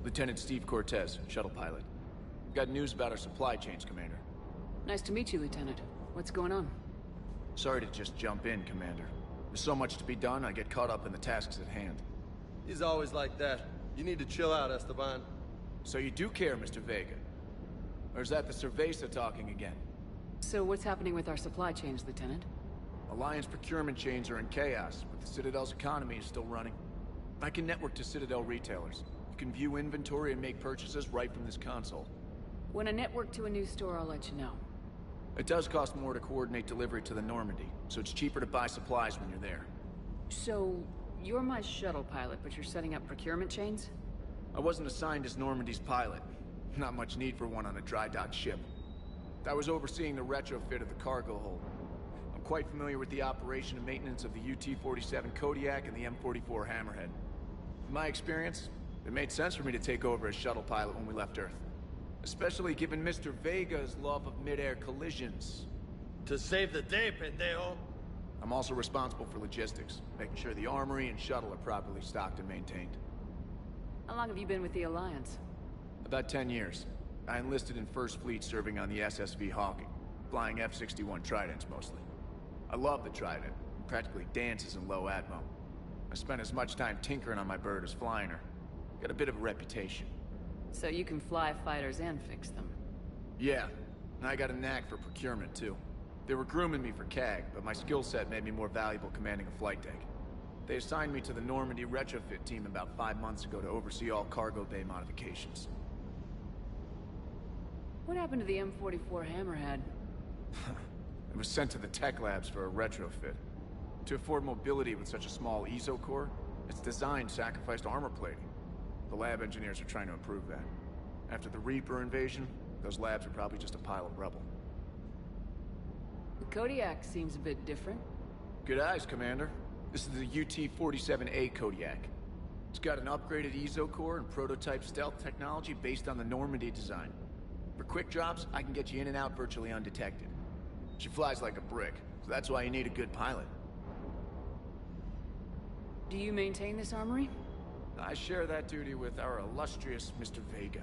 Lieutenant Steve Cortez, shuttle pilot. Got news about our supply chains, Commander. Nice to meet you, Lieutenant. What's going on? Sorry to just jump in, Commander. There's so much to be done, I get caught up in the tasks at hand. He's always like that. You need to chill out, Esteban. So you do care, Mr. Vega? Or is that the Cerveza talking again? So what's happening with our supply chains, Lieutenant? Alliance procurement chains are in chaos, but the Citadel's economy is still running. I can network to Citadel retailers. You can view inventory and make purchases right from this console. When I network to a new store, I'll let you know. It does cost more to coordinate delivery to the Normandy, so it's cheaper to buy supplies when you're there. So, you're my shuttle pilot, but you're setting up procurement chains? I wasn't assigned as Normandy's pilot. Not much need for one on a dry dock ship. I was overseeing the retrofit of the cargo hold. I'm quite familiar with the operation and maintenance of the UT-47 Kodiak and the M44 Hammerhead. In my experience, it made sense for me to take over as shuttle pilot when we left Earth. Especially given Mr. Vega's love of mid-air collisions. To save the day, pendejo. I'm also responsible for logistics, making sure the armory and shuttle are properly stocked and maintained. How long have you been with the Alliance? About 10 years. I enlisted in First Fleet serving on the SSV Hawking, flying F-61 Tridents mostly. I love the Trident. It practically dances in low atmo. I spent as much time tinkering on my bird as flying her. Got a bit of a reputation. So you can fly fighters and fix them? Yeah, and I got a knack for procurement too. They were grooming me for CAG, but my skill set made me more valuable commanding a flight deck. They assigned me to the Normandy retrofit team about 5 months ago to oversee all cargo bay modifications. What happened to the M44 Hammerhead? It was sent to the tech labs for a retrofit. To afford mobility with such a small ESO core, its design sacrificed armor plating. The lab engineers are trying to improve that. After the Reaper invasion, those labs are probably just a pile of rubble. The Kodiak seems a bit different. Good eyes, Commander. This is the UT-47A Kodiak. It's got an upgraded ESO core and prototype stealth technology based on the Normandy design. For quick drops, I can get you in and out virtually undetected. She flies like a brick, so that's why you need a good pilot. Do you maintain this armory? I share that duty with our illustrious Mr. Vega.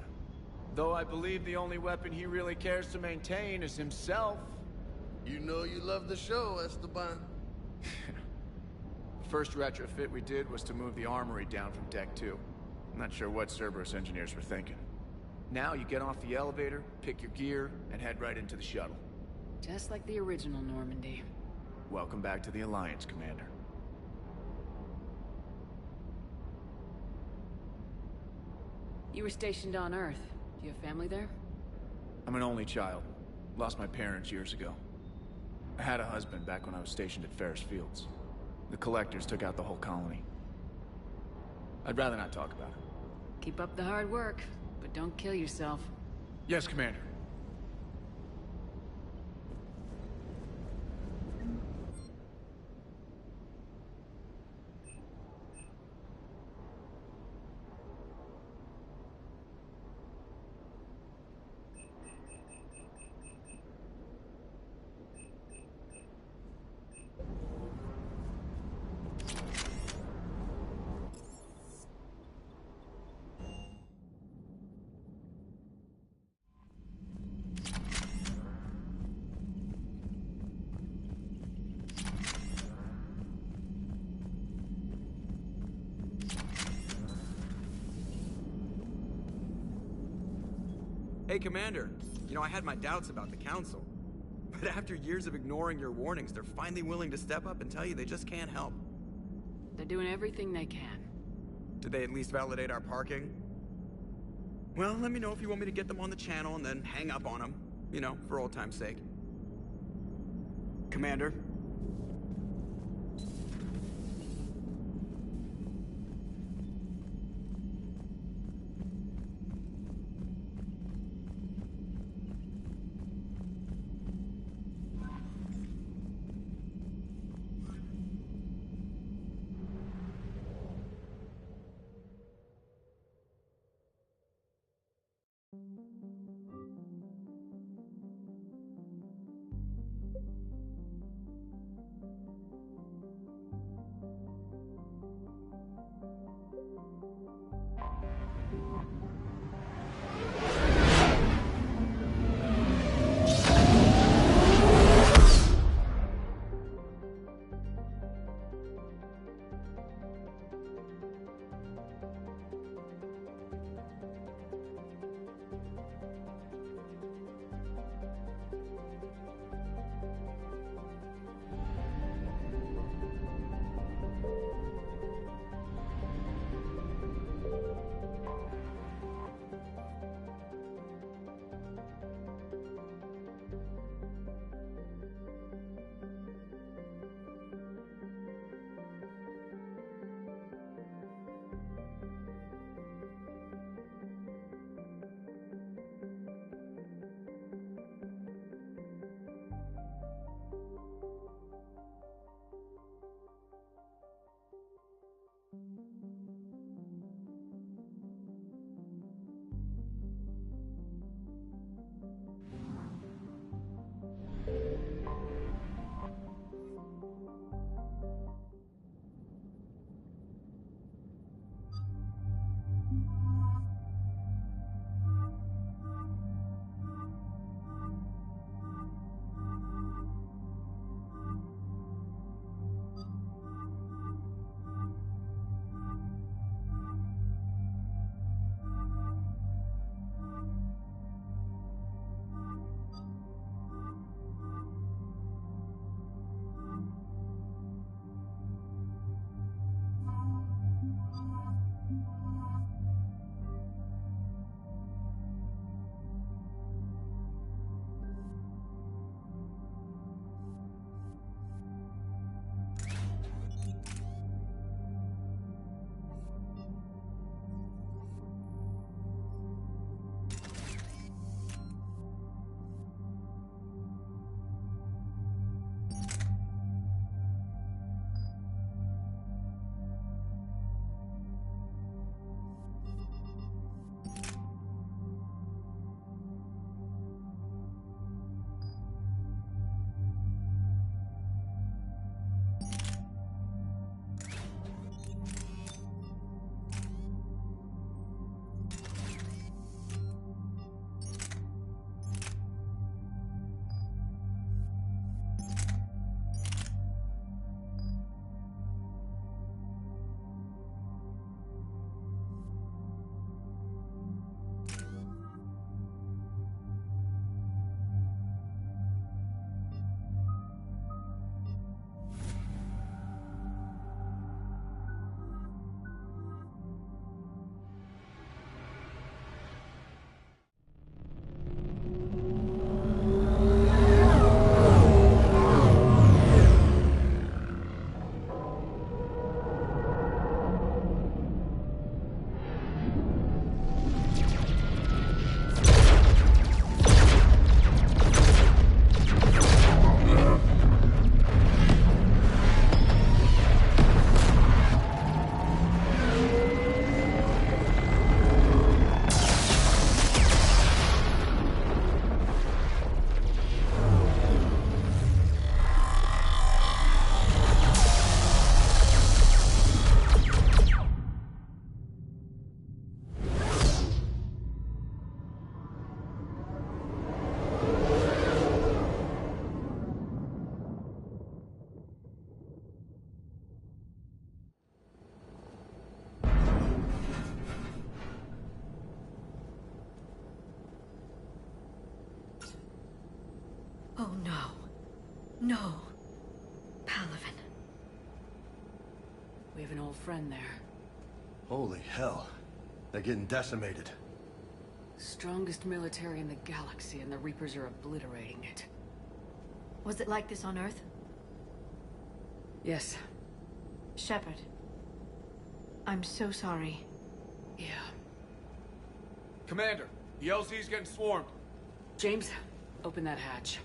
Though I believe the only weapon he really cares to maintain is himself. You know you love the show, Esteban. First retrofit we did was to move the armory down from Deck 2. I'm not sure what Cerberus engineers were thinking. Now you get off the elevator, pick your gear, and head right into the shuttle. Just like the original Normandy. Welcome back to the Alliance, Commander. You were stationed on Earth. Do you have family there? I'm an only child. Lost my parents years ago. I had a husband back when I was stationed at Ferris Fields. The Collectors took out the whole colony. I'd rather not talk about it. Keep up the hard work, but don't kill yourself. Yes, Commander. Hey, Commander. You know, I had my doubts about the Council. But after years of ignoring your warnings, they're finally willing to step up and tell you they just can't help. They're doing everything they can. Did they at least validate our parking? Well, let me know if you want me to get them on the channel and then hang up on them. You know, for old time's sake. Commander? No. Palaven. We have an old friend there. Holy hell. They're getting decimated. Strongest military in the galaxy, and the Reapers are obliterating it. Was it like this on Earth? Yes. Shepard. I'm so sorry. Yeah. Commander, the LZ's getting swarmed. James, open that hatch.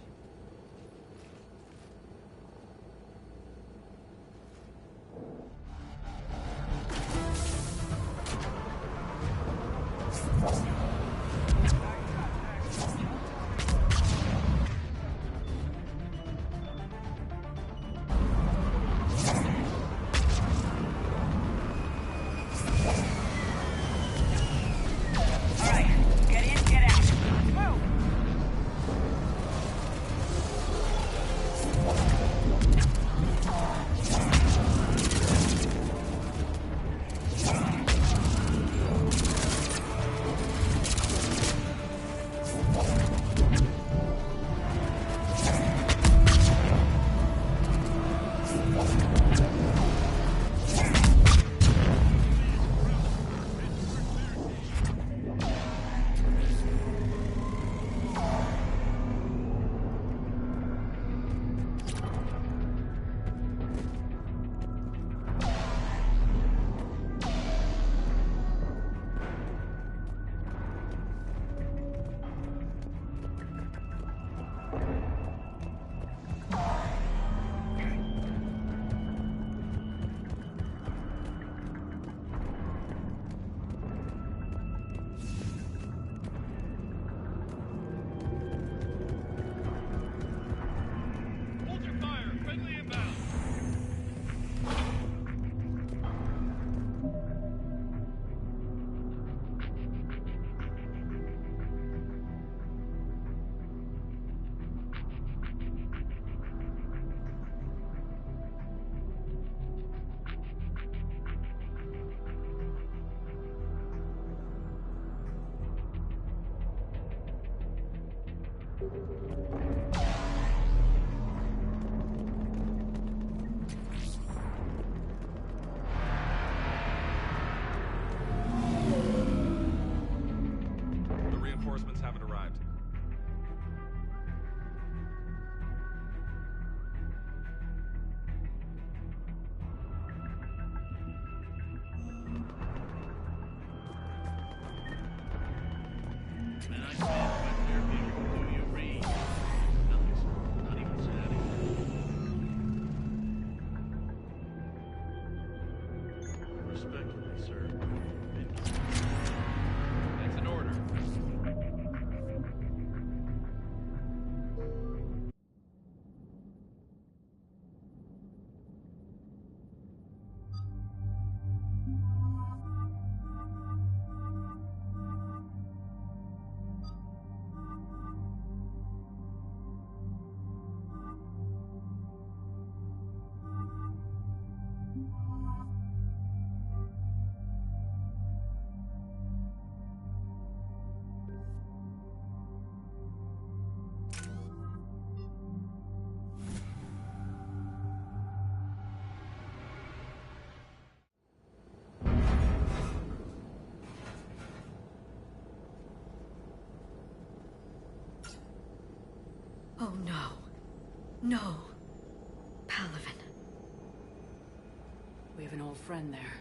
The reinforcements haven't arrived. Man, I saw it right there, Peter. Do you read? Nothing. Not even chatting. Respectfully, sir. That's an order. Oh no. No. Palaven. We have an old friend there.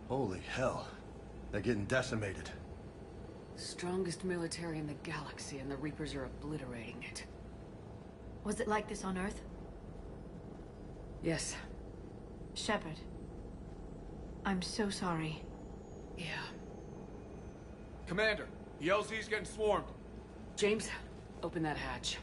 Holy hell. They're getting decimated. Strongest military in the galaxy, and the Reapers are obliterating it. Was it like this on Earth? Yes. Shepard. I'm so sorry. Yeah. Commander, the LZ's getting swarmed. James, open that hatch.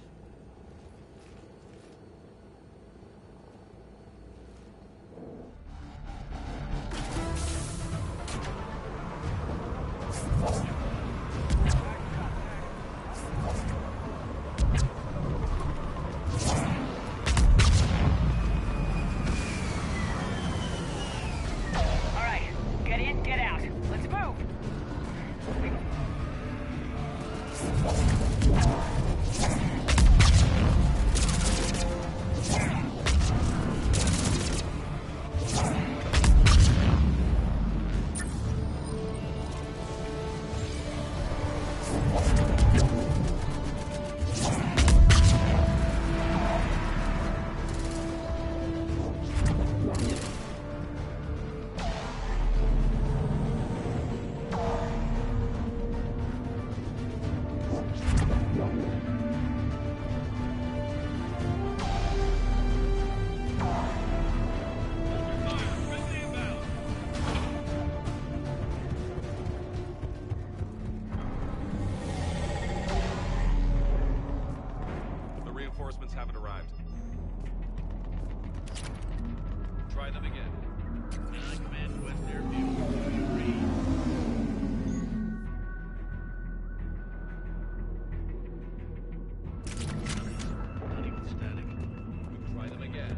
front. Try them again. Command West Airfield. Do you read? Not even static. Try them again.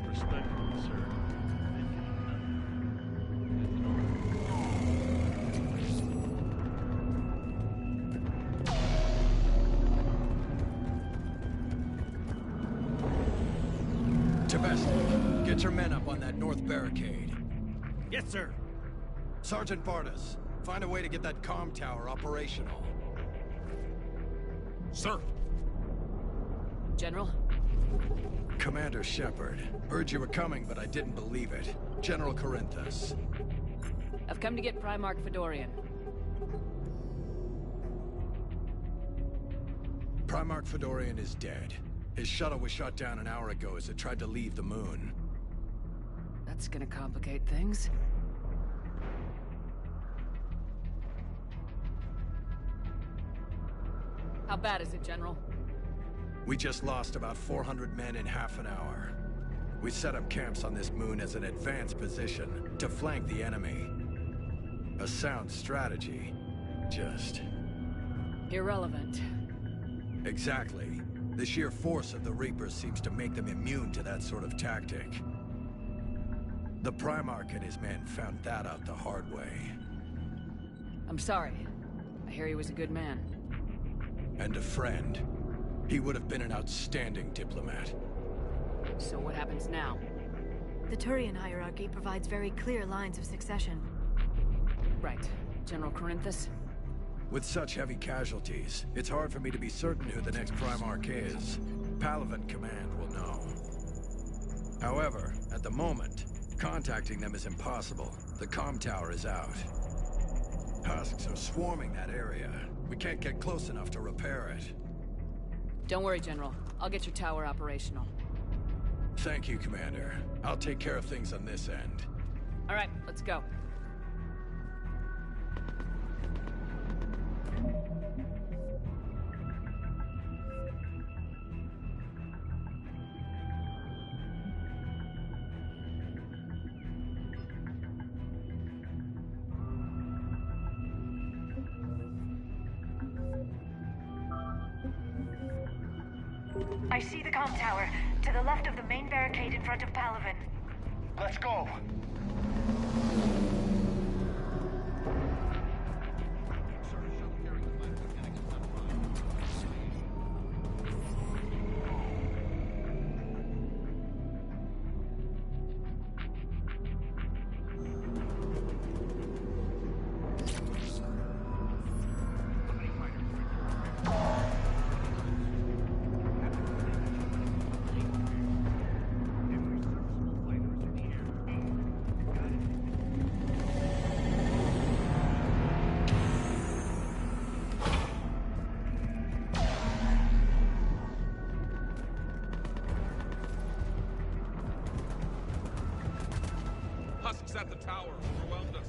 Respectfully, sir. That's an order. Tebesti, get your men up on that north barricade. Yes, sir. Sergeant Vardas, find a way to get that comm tower operational. Sir! General? Commander Shepard, heard you were coming, but I didn't believe it. General Corinthus. I've come to get Primarch Fedorian. Primarch Fedorian is dead. His shuttle was shot down an hour ago as it tried to leave the moon. That's gonna complicate things. How bad is it, General? We just lost about 400 men in half an hour. We set up camps on this moon as an advanced position to flank the enemy. A sound strategy. Just... Irrelevant. Exactly. The sheer force of the Reapers seems to make them immune to that sort of tactic. The Primarch and his men found that out the hard way. I'm sorry. I hear he was a good man. And a friend. He would have been an outstanding diplomat. So what happens now? The Turian hierarchy provides very clear lines of succession. Right. General Corinthus? With such heavy casualties, it's hard for me to be certain who the next Primarch is. Palaven Command will know. However, at the moment, contacting them is impossible. The comm tower is out. Husks are swarming that area. We can't get close enough to repair it. Don't worry, General. I'll get your tower operational. Thank you, Commander. I'll take care of things on this end. All right, let's go. I see the comm tower, to the left of the main barricade in front of Palaven. Let's go! Husks at the tower overwhelmed us.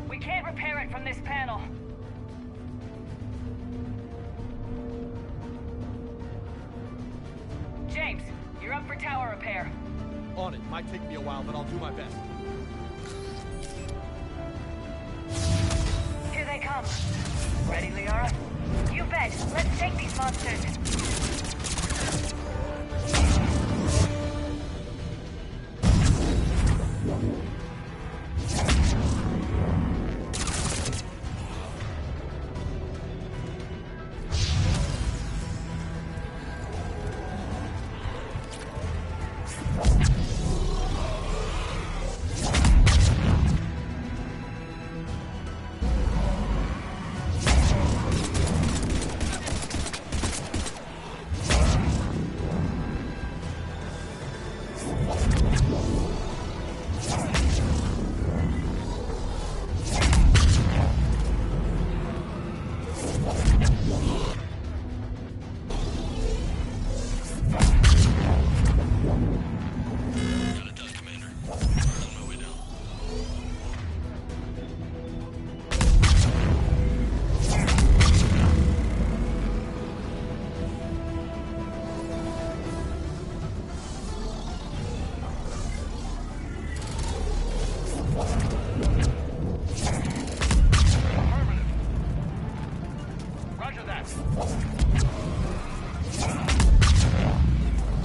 We can't repair it from this panel. James, you're up for tower repair. On it. Might take me a while, but I'll do my best. Here they come. Ready, Liara? You bet. Let's take these monsters.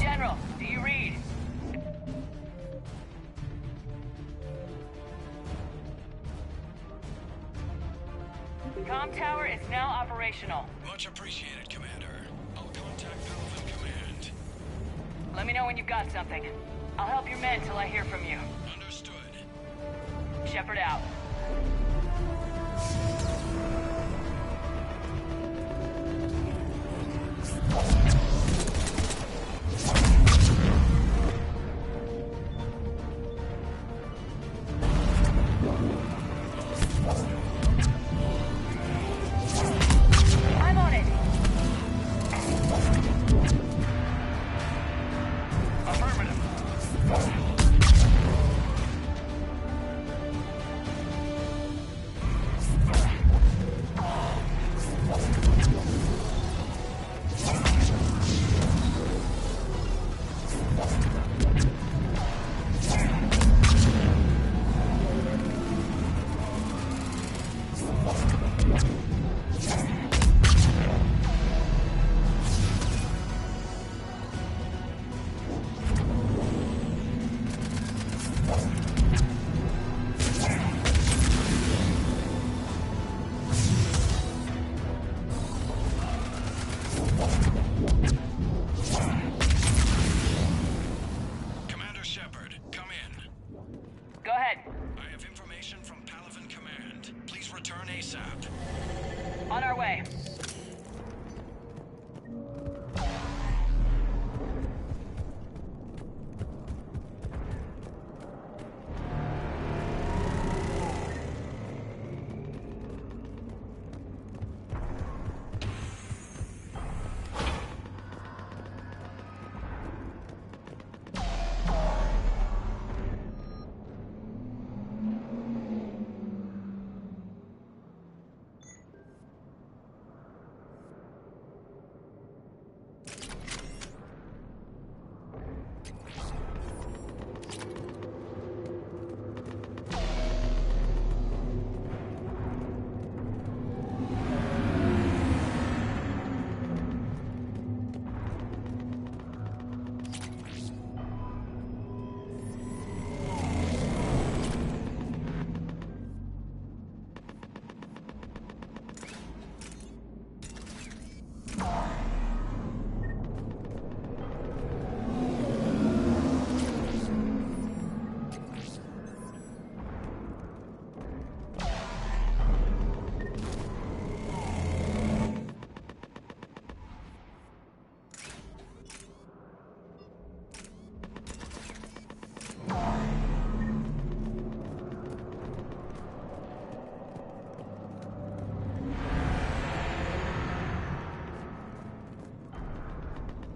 General, do you read? Comm tower is now operational. Much appreciated, Commander. I'll contact Palaven Command. Let me know when you've got something. I'll help your men till I hear from you. Understood. Shepard out. I'm on it. Affirmative.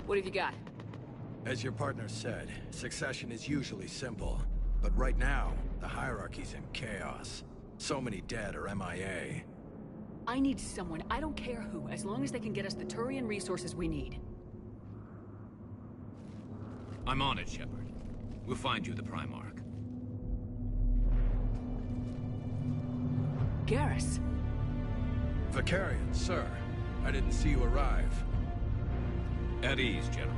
What have you got? As your partner said, succession is usually simple. But right now, the hierarchy's in chaos. So many dead or MIA. I need someone, I don't care who, as long as they can get us the Turian resources we need. I'm on it, Shepard. We'll find you the Primarch. Garrus. Vicarian, sir. I didn't see you arrive. At ease, General.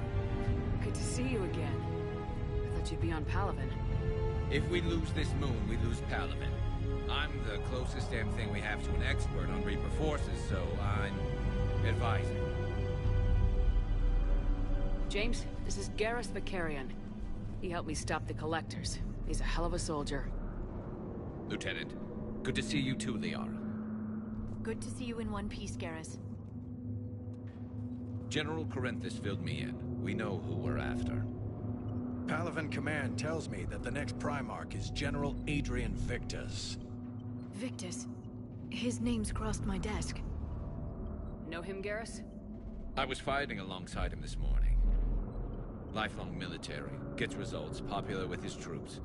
Good to see you again. I thought you'd be on Palaven. If we lose this moon, we lose Palaven. I'm the closest damn thing we have to an expert on Reaper forces, so I'm advising. James, this is Garrus Vicarian. He helped me stop the Collectors. He's a hell of a soldier. Lieutenant, good to see you too, Liara. Good to see you in one piece, Garrus. General Corinthus filled me in. We know who we're after. Palaven Command tells me that the next Primarch is General Adrian Victus. Victus. His name's crossed my desk. Know him, Garrus? I was fighting alongside him this morning. Lifelong military, gets results, popular with his troops.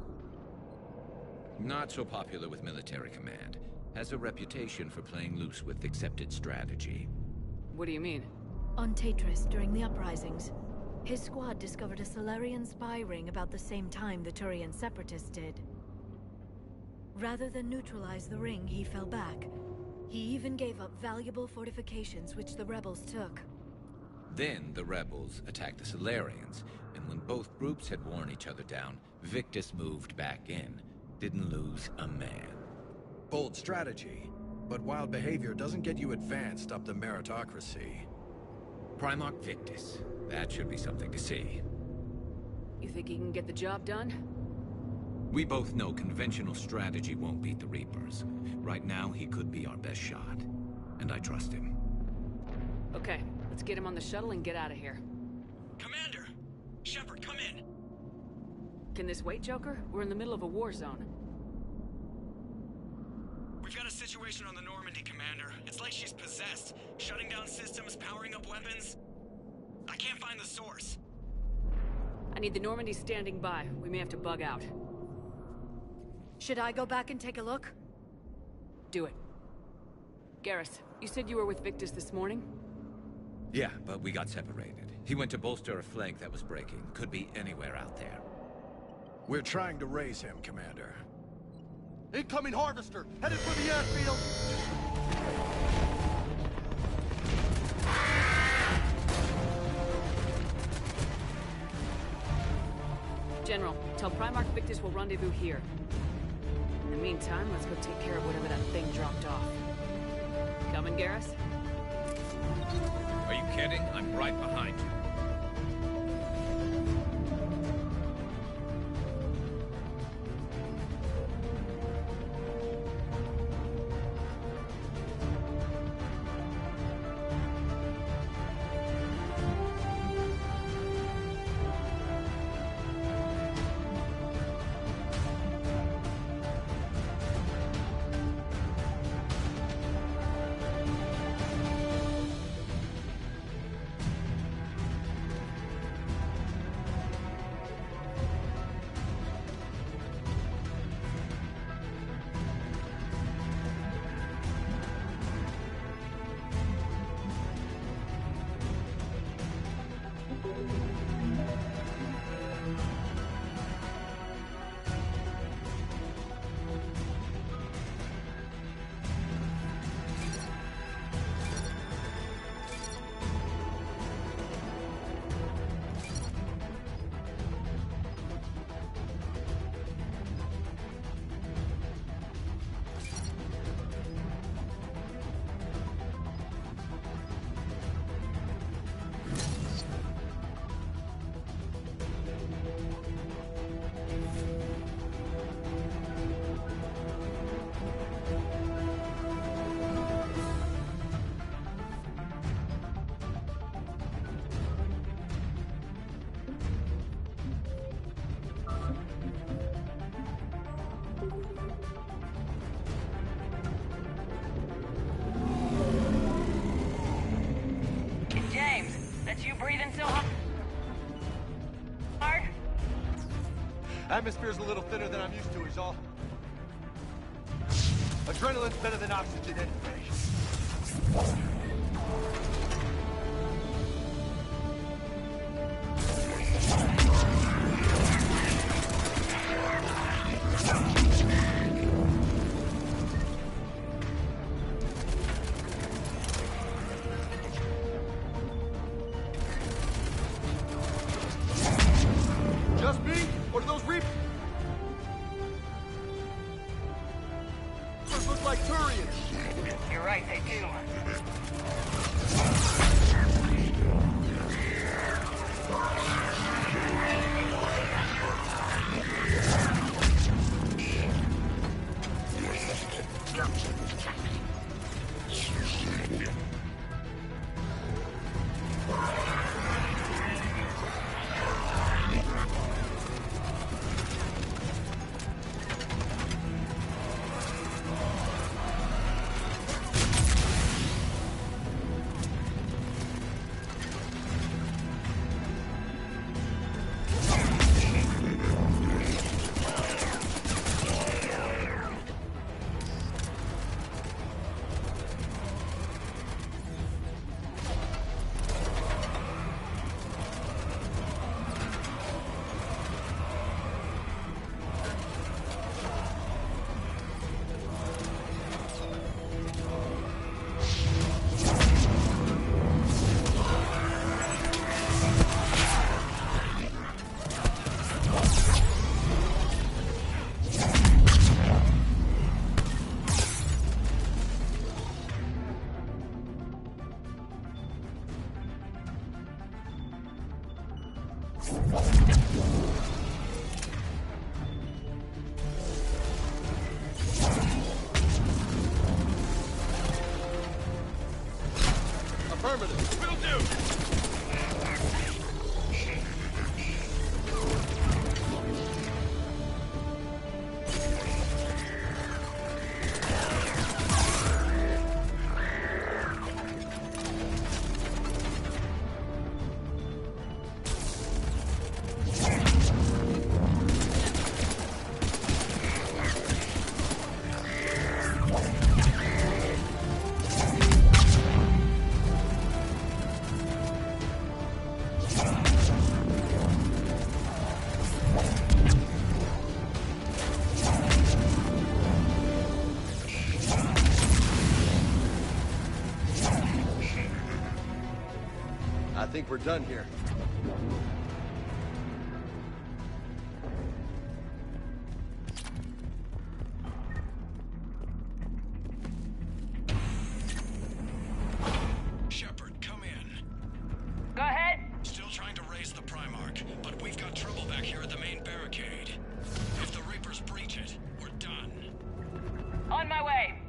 Not so popular with military command. Has a reputation for playing loose with accepted strategy. What do you mean? On Tatris, during the uprisings, his squad discovered a Solarian spy ring about the same time the Turian Separatists did. Rather than neutralize the ring, he fell back. He even gave up valuable fortifications which the rebels took. Then the rebels attacked the Solarians, and when both groups had worn each other down, Victus moved back in. Didn't lose a man. Bold strategy, but wild behavior doesn't get you advanced up the meritocracy. Primarch Victus. That should be something to see. You think he can get the job done? We both know conventional strategy won't beat the Reapers. Right now, he could be our best shot. And I trust him. Okay, let's get him on the shuttle and get out of here. Commander! Shepard, come in! Can this wait, Joker? We're in the middle of a war zone. We've got a situation on the Normandy, Commander. It's like she's possessed. Shutting down systems, powering up weapons. I can't find the source. I need the Normandy standing by. We may have to bug out. Should I go back and take a look? Do it. Garrus, you said you were with Victus this morning? Yeah, but we got separated. He went to bolster a flank that was breaking. Could be anywhere out there. We're trying to raise him, Commander. Incoming harvester, headed for the airfield. General, tell Primarch Victus we'll rendezvous here. In the meantime, let's go take care of whatever that thing dropped off. Coming, Garrus? Are you kidding? I'm right behind you. Atmosphere's a little thinner than I'm used to, is all. Adrenaline's better than oxygen anyway. Just me? Or do those Reapers look like Turians? You're right, they do. Affirmative. Will do! I think we're done here. Shepard, come in. Go ahead. Still trying to raise the Primarch, but we've got trouble back here at the main barricade. If the Reapers breach it, we're done. On my way.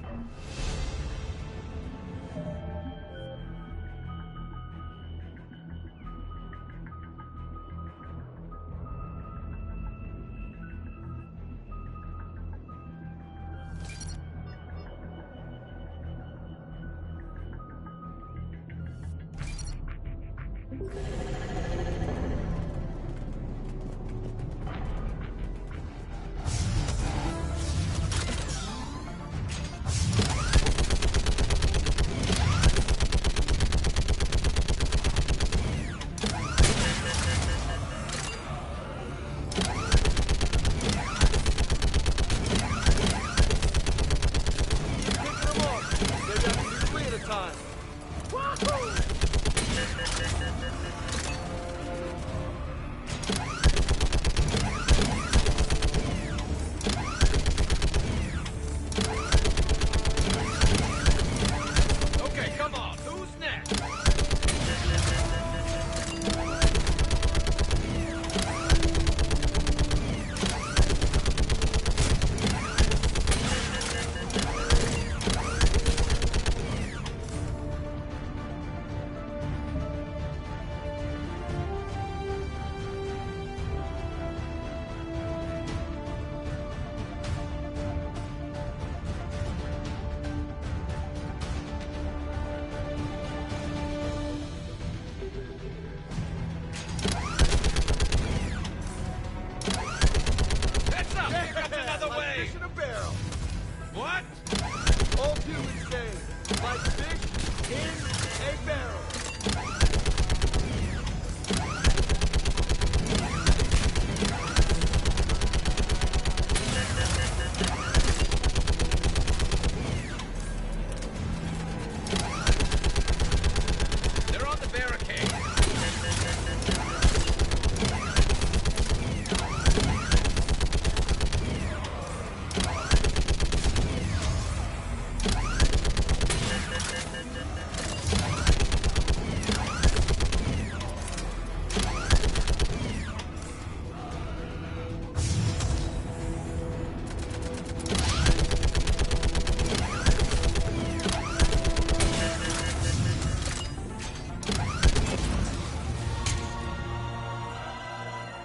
fish in a barrel. What? All humans say, like fish in a barrel. They're on the barricade.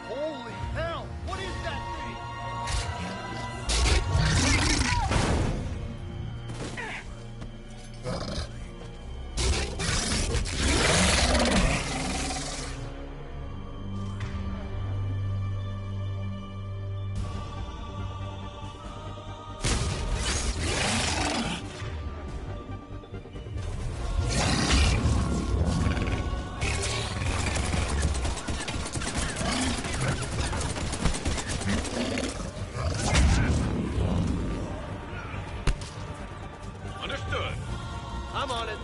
Holy hell! What is that thing? Understood. I'm on it.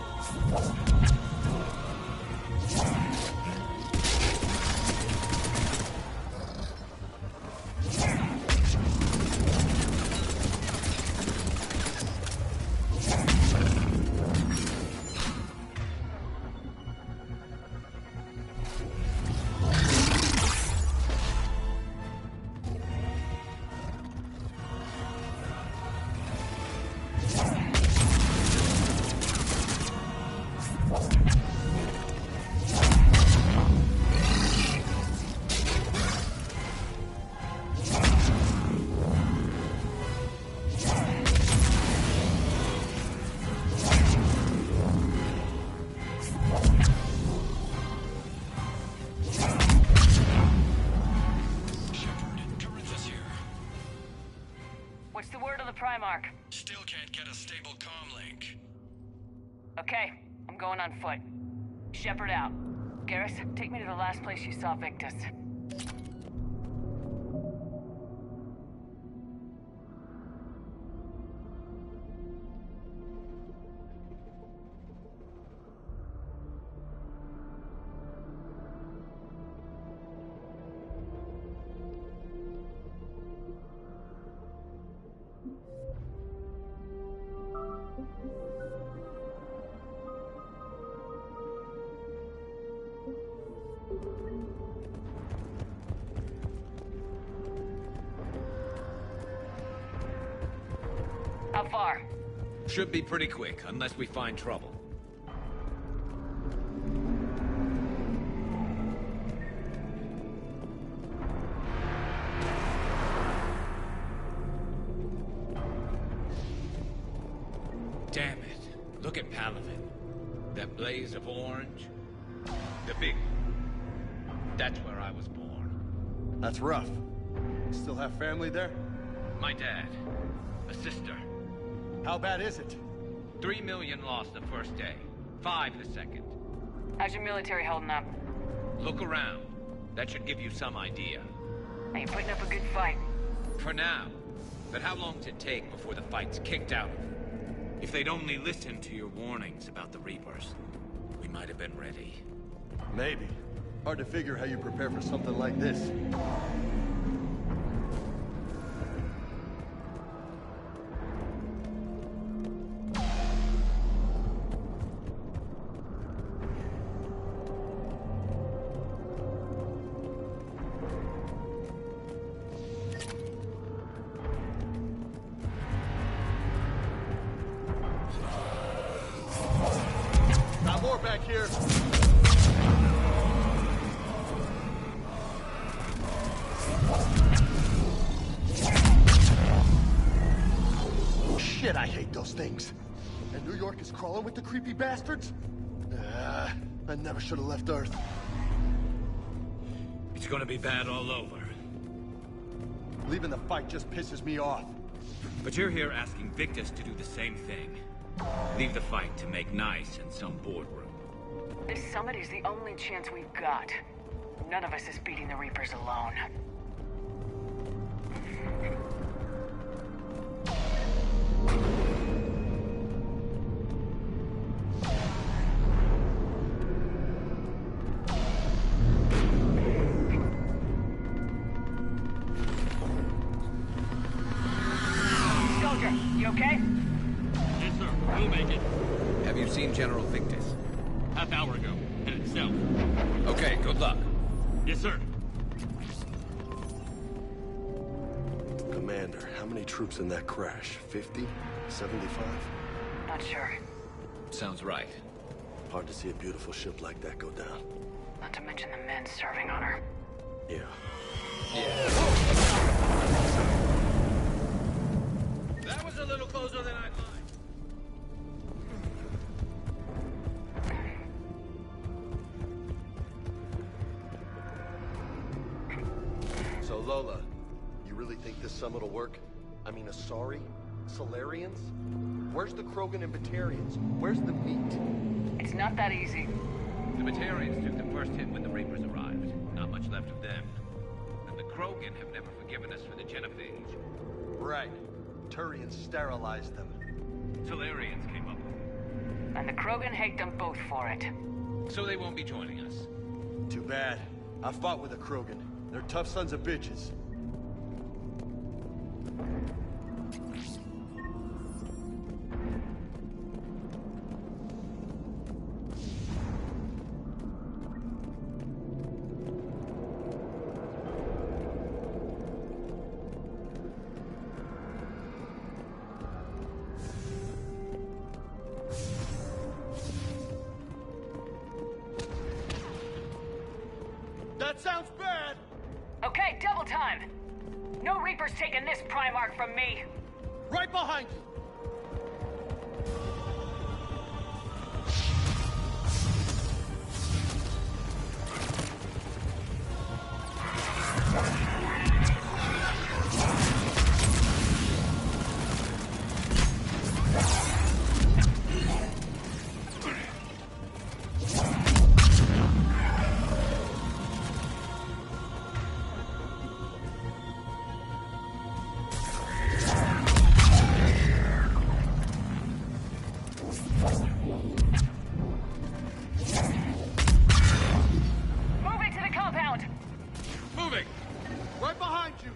What's the word on the Primarch? Still can't get a stable comm link. Okay, I'm going on foot. Shepard out. Garrus, take me to the last place you saw Victus. How far? Should be pretty quick, unless we find trouble. Damn it. Look at Palaven. That blaze of orange. The big one. That's where I was born. That's rough. Still have family there? My dad. A sister. How bad is it? 3 million lost the first day. 5 the second. How's your military holding up? Look around. That should give you some idea. Are you putting up a good fight? For now. But how long does it take before the fight's kicked out? If they'd only listened to your warnings about the Reapers, we might have been ready. Maybe. Hard to figure how you prepare for something like this. Got more back here. Shit, I hate those things. And New York is crawling with the creepy bastards? I never should have left Earth. It's gonna be bad all over. Leaving the fight just pisses me off. But you're here asking Victus to do the same thing. Leave the fight to make nice in some boardroom. This summit is the only chance we've got. None of us is beating the Reapers alone. Soldier, you okay? Yes, sir. We'll make it. Have you seen General Victus? Half hour ago. Headed south. Okay, good luck. Yes, sir. Commander, how many troops in that crash? 50? 75? Not sure. Sounds right. Hard to see a beautiful ship like that go down. Not to mention the men serving on her. Yeah. That was a little closer than I'd like. So Lola, you really think this summit will work? I mean, Asari? Solarians? Where's the Krogan and Batarians? Where's the meat? It's not that easy. The Batarians took the first hit when the Reapers arrived. Not much left of them. And the Krogan have never forgiven us for the genophage. Right. Turians sterilized them. Solarians came up with it. And the Krogan hate them both for it. So they won't be joining us. Too bad. I fought with the Krogan. They're tough sons of bitches. That sounds bad! Okay, double time! No Reapers taking this Primarch from me! Right behind you! Moving to the compound! Moving! Right behind you!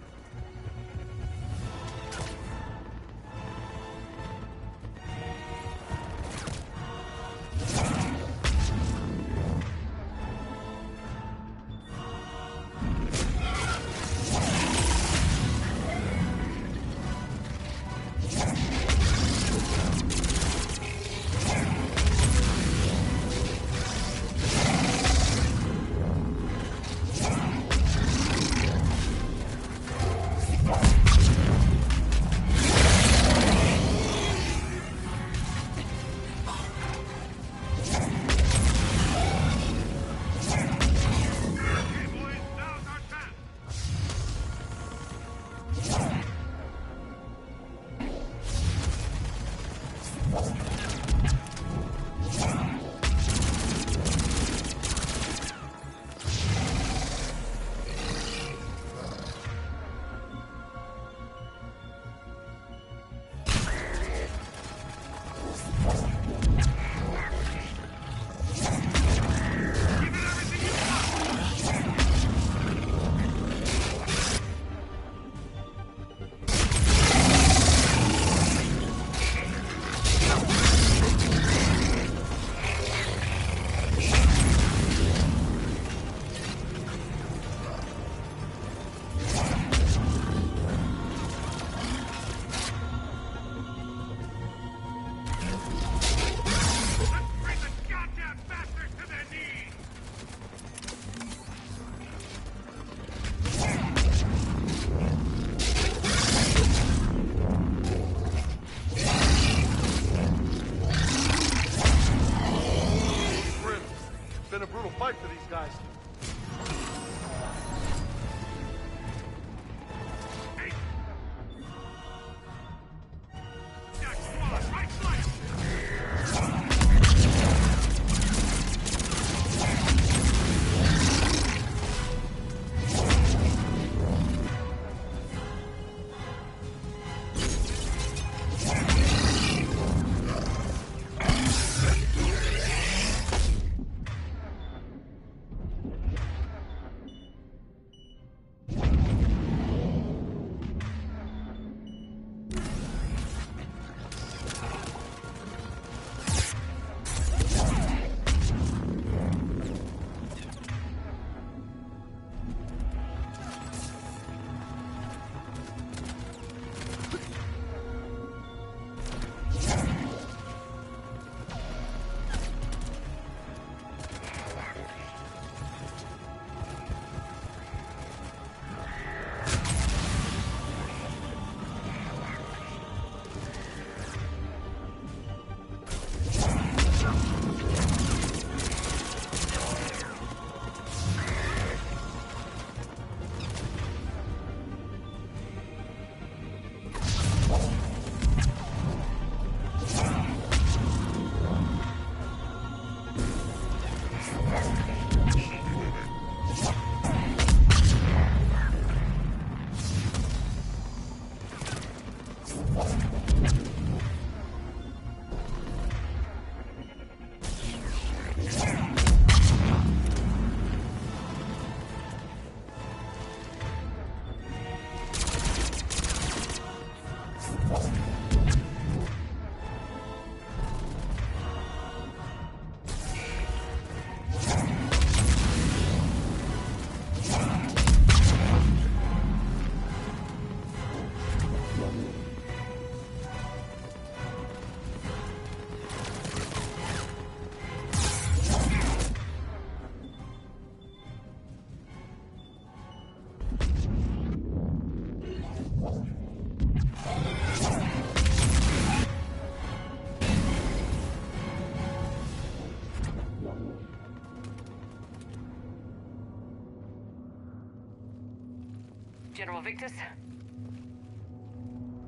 General Victus?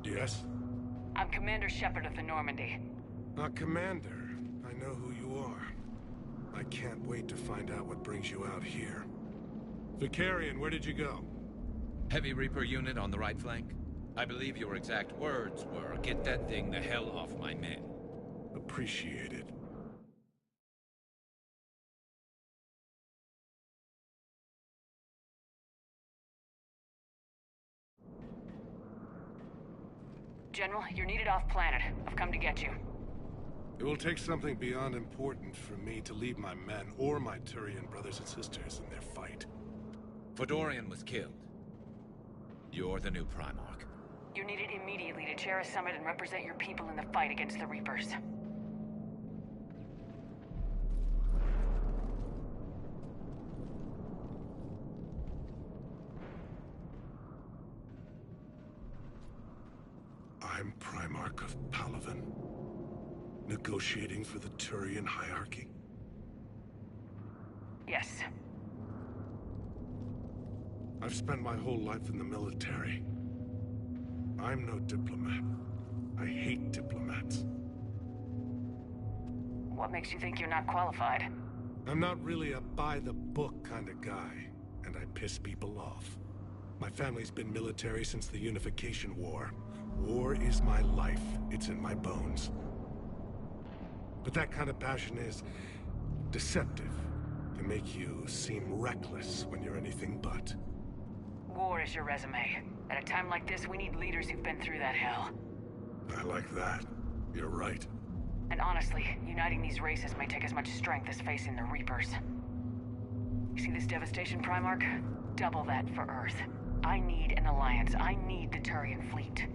Yes? I'm Commander Shepard of the Normandy. Commander, I know who you are. I can't wait to find out what brings you out here. Vicarian, where did you go? Heavy Reaper unit on the right flank. I believe your exact words were, "Get that thing the hell off my men." Appreciated. General, you're needed off-planet. I've come to get you. It will take something beyond important for me to leave my men or my Turian brothers and sisters in their fight. Fedorian was killed. You're the new Primarch. You're needed immediately to chair a summit and represent your people in the fight against the Reapers. I'm Primarch of Palaven. Negotiating for the Turian hierarchy? Yes. I've spent my whole life in the military. I'm no diplomat. I hate diplomats. What makes you think you're not qualified? I'm not really a by-the-book kind of guy, and I piss people off. My family's been military since the Unification War. War is my life. It's in my bones. But that kind of passion is deceptive. Can make you seem reckless when you're anything but. War is your resume. At a time like this, we need leaders who've been through that hell. I like that. You're right. And honestly, uniting these races may take as much strength as facing the Reapers. You see this devastation, Primarch? Double that for Earth. I need an alliance. I need the Turian fleet.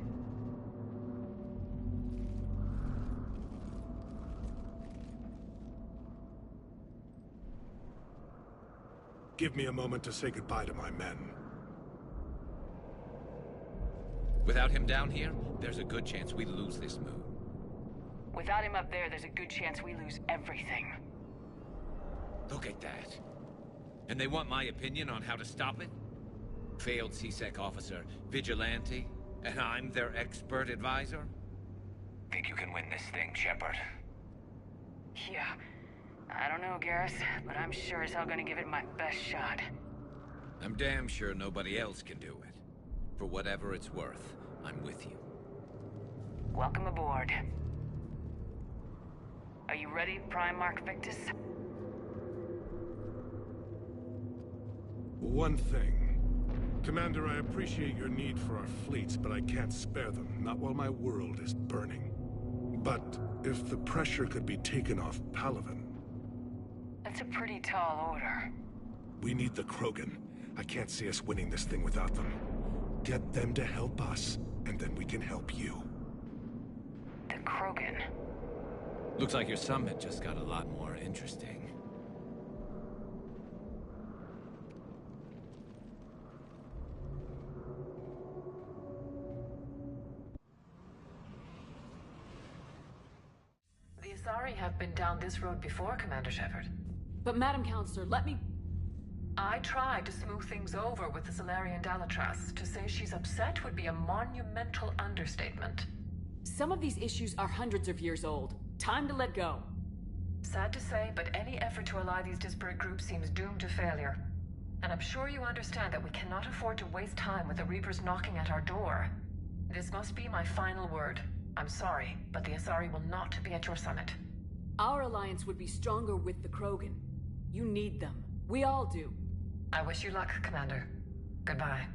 Give me a moment to say goodbye to my men. Without him down here, there's a good chance we lose this move. Without him up there, there's a good chance we lose everything. Look at that. And they want my opinion on how to stop it? Failed C-Sec officer, vigilante, and I'm their expert advisor? Think you can win this thing, Shepard? Yeah. I don't know, Garrus, but I'm sure as hell gonna give it my best shot. I'm damn sure nobody else can do it. For whatever it's worth, I'm with you. Welcome aboard. Are you ready, Primarch Victus? One thing. Commander, I appreciate your need for our fleets, but I can't spare them, not while my world is burning. But if the pressure could be taken off Palaven... That's a pretty tall order. We need the Krogan. I can't see us winning this thing without them. Get them to help us, and then we can help you. The Krogan? Looks like your summit just got a lot more interesting. The Asari have been down this road before, Commander Shepard. But Madam Counselor, let me... I tried to smooth things over with the Salarian Dalatras. To say she's upset would be a monumental understatement. Some of these issues are hundreds of years old. Time to let go. Sad to say, but any effort to ally these disparate groups seems doomed to failure. And I'm sure you understand that we cannot afford to waste time with the Reapers knocking at our door. This must be my final word. I'm sorry, but the Asari will not be at your summit. Our alliance would be stronger with the Krogan. You need them. We all do. I wish you luck, Commander. Goodbye.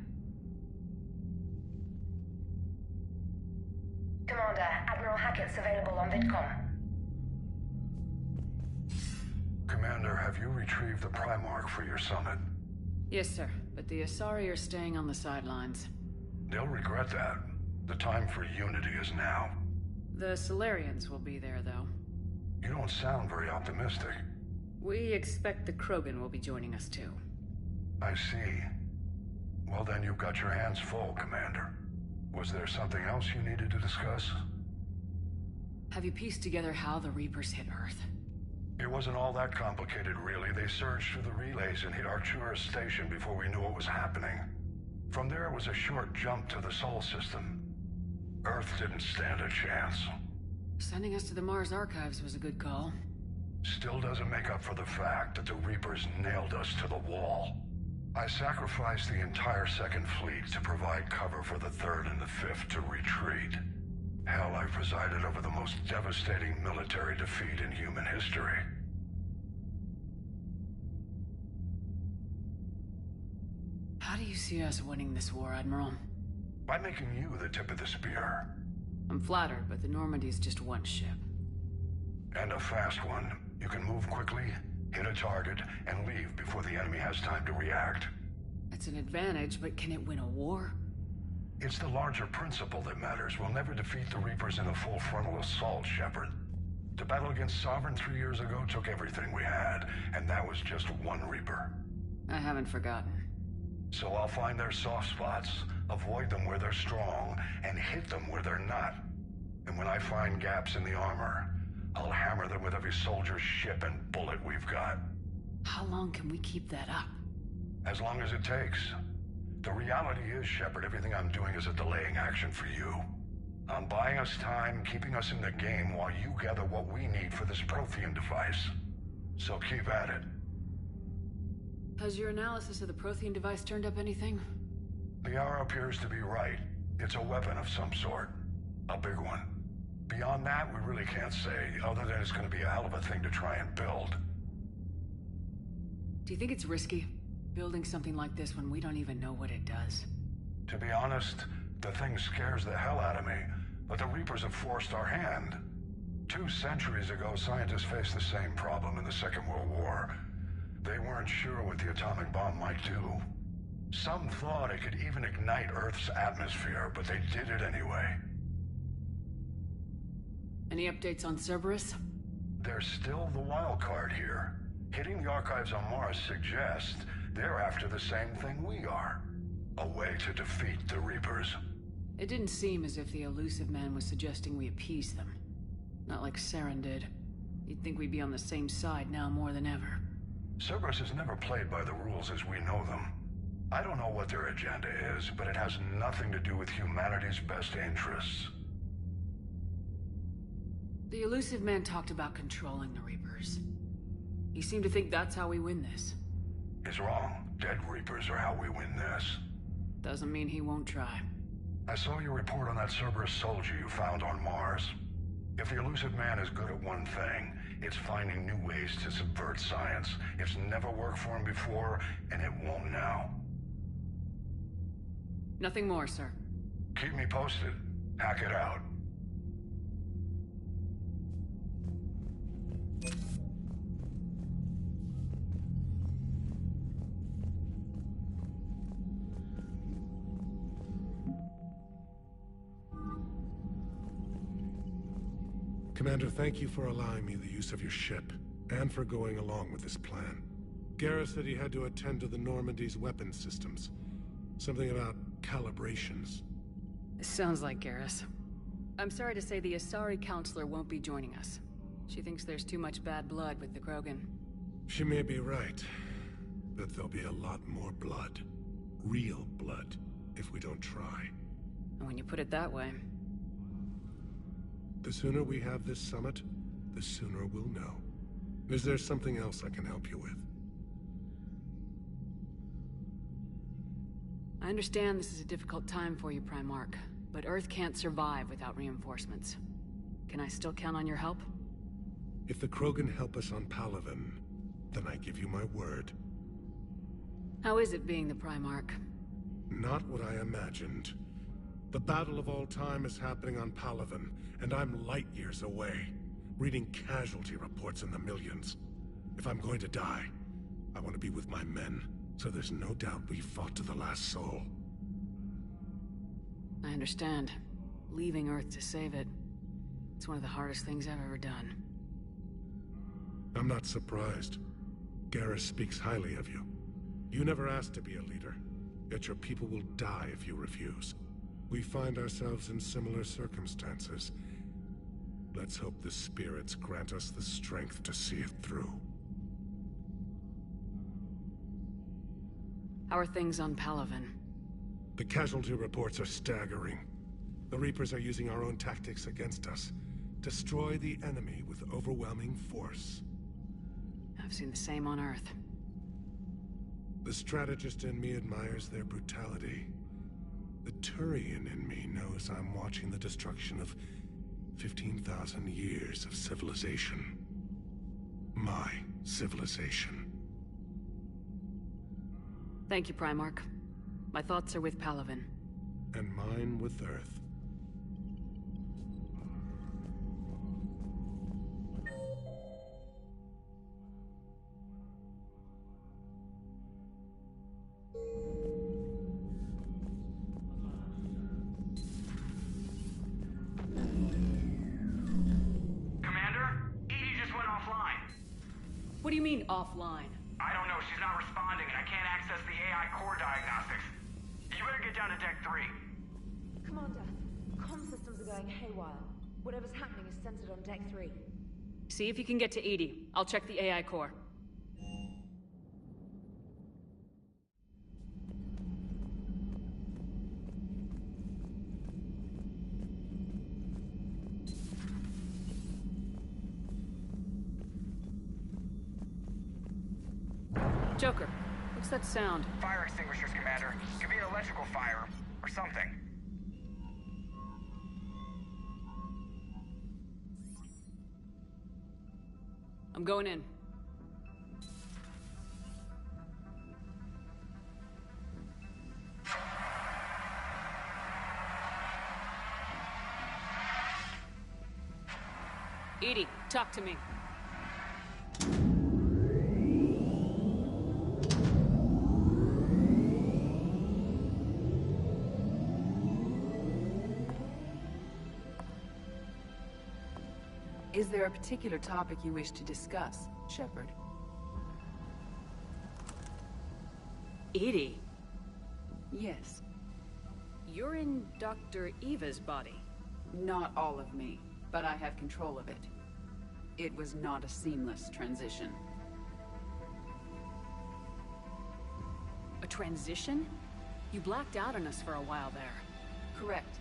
Commander, Admiral Hackett's available on VidCom. Commander, have you retrieved the Primarch for your summit? Yes, sir. But the Asari are staying on the sidelines. They'll regret that. The time for unity is now. The Solarians will be there, though. You don't sound very optimistic. We expect the Krogan will be joining us, too. I see. Well, then you've got your hands full, Commander. Was there something else you needed to discuss? Have you pieced together how the Reapers hit Earth? It wasn't all that complicated, really. They surged through the relays and hit Artura's station before we knew what was happening. From there, it was a short jump to the Sol system. Earth didn't stand a chance. Sending us to the Mars archives was a good call. Still doesn't make up for the fact that the Reapers nailed us to the wall. I sacrificed the entire Second Fleet to provide cover for the Third and the Fifth to retreat. Hell, I presided over the most devastating military defeat in human history. How do you see us winning this war, Admiral? By making you the tip of the spear. I'm flattered, but the Normandy's just one ship. And a fast one. You can move quickly, hit a target, and leave before the enemy has time to react. It's an advantage, but can it win a war? It's the larger principle that matters. We'll never defeat the Reapers in a full frontal assault, Shepard. The battle against Sovereign 3 years ago took everything we had, and that was just one Reaper. I haven't forgotten. So I'll find their soft spots, avoid them where they're strong, and hit them where they're not. And when I find gaps in the armor, I'll hammer them with every soldier, ship, and bullet we've got. How long can we keep that up? As long as it takes. The reality is, Shepard, everything I'm doing is a delaying action for you. I'm buying us time, keeping us in the game while you gather what we need for this Prothean device. So keep at it. Has your analysis of the Prothean device turned up anything? The hour appears to be right. It's a weapon of some sort. A big one. Beyond that, we really can't say, other than it's going to be a hell of a thing to try and build. Do you think it's risky, building something like this when we don't even know what it does? To be honest, the thing scares the hell out of me, but the Reapers have forced our hand. 2 centuries ago, scientists faced the same problem in the Second World War. They weren't sure what the atomic bomb might do. Some thought it could even ignite Earth's atmosphere, but they did it anyway. Any updates on Cerberus? They're still the wild card here. Hitting the archives on Mars suggests they're after the same thing we are. A way to defeat the Reapers. It didn't seem as if the elusive man was suggesting we appease them. Not like Saren did. You'd think we'd be on the same side now more than ever. Cerberus has never played by the rules as we know them. I don't know what their agenda is, but it has nothing to do with humanity's best interests. The elusive man talked about controlling the Reapers. He seemed to think that's how we win this. He's wrong. Dead Reapers are how we win this. Doesn't mean he won't try. I saw your report on that Cerberus soldier you found on Mars. If the elusive man is good at one thing, it's finding new ways to subvert science. It's never worked for him before, and it won't now. Nothing more, sir. Keep me posted. Hack it out. Commander, thank you for allowing me the use of your ship, and for going along with this plan. Garrus said he had to attend to the Normandy's weapon systems. Something about calibrations. Sounds like Garrus. I'm sorry to say the Asari counselor won't be joining us. She thinks there's too much bad blood with the Krogan. She may be right, but there'll be a lot more blood. Real blood, if we don't try. And when you put it that way... The sooner we have this summit, the sooner we'll know. Is there something else I can help you with? I understand this is a difficult time for you, Primarch, but Earth can't survive without reinforcements. Can I still count on your help? If the Krogan help us on Palaven, then I give you my word. How is it being the Primarch? Not what I imagined. The battle of all time is happening on Palaven, and I'm light years away, reading casualty reports in the millions. If I'm going to die, I want to be with my men, so there's no doubt we fought to the last soul. I understand. Leaving Earth to save it. It's one of the hardest things I've ever done. I'm not surprised. Garrus speaks highly of you. You never asked to be a leader, yet your people will die if you refuse. We find ourselves in similar circumstances. Let's hope the spirits grant us the strength to see it through. How are things on Palaven? The casualty reports are staggering. The Reapers are using our own tactics against us. Destroy the enemy with overwhelming force. I've seen the same on Earth. The strategist in me admires their brutality. The Turian in me knows I'm watching the destruction of 15,000 years of civilization. My civilization. Thank you, Primarch. My thoughts are with Palaven. And mine with Earth. What do you mean, offline? I don't know. She's not responding, and I can't access the AI core diagnostics. You better get down to Deck 3. Commander, comm systems are going haywire. Whatever's happening is centered on Deck 3. See if you can get to Edie. I'll check the AI core. Joker, what's that sound? Fire extinguishers, Commander. Could be an electrical fire, or something. I'm going in. Edie, talk to me. Is there a particular topic you wish to discuss, Shepard? Edie? Yes. You're in Dr. Eva's body. Not all of me, but I have control of it. It was not a seamless transition. A transition? You blacked out on us for a while there. Correct.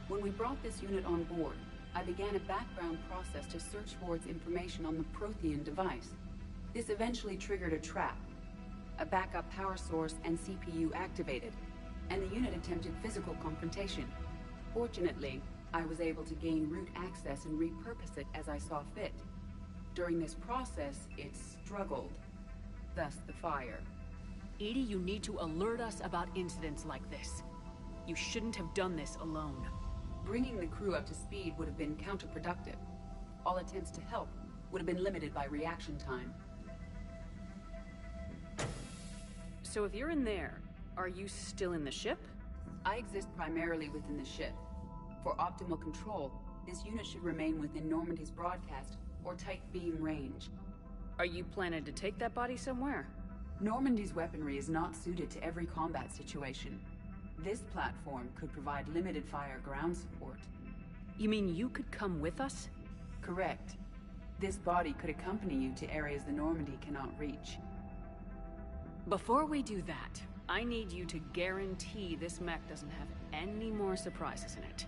When we brought this unit on board, I began a background process to search for its information on the Prothean device. This eventually triggered a trap. A backup power source and CPU activated, and the unit attempted physical confrontation. Fortunately, I was able to gain root access and repurpose it as I saw fit. During this process, it struggled. Thus the fire. Edie, you need to alert us about incidents like this. You shouldn't have done this alone. Bringing the crew up to speed would have been counterproductive. All attempts to help would have been limited by reaction time. So if you're in there, are you still in the ship? I exist primarily within the ship. For optimal control, this unit should remain within Normandy's broadcast or tight beam range. Are you planning to take that body somewhere? Normandy's weaponry is not suited to every combat situation. This platform could provide limited fire ground support. You mean you could come with us? Correct. This body could accompany you to areas the Normandy cannot reach. Before we do that, I need you to guarantee this mech doesn't have any more surprises in it.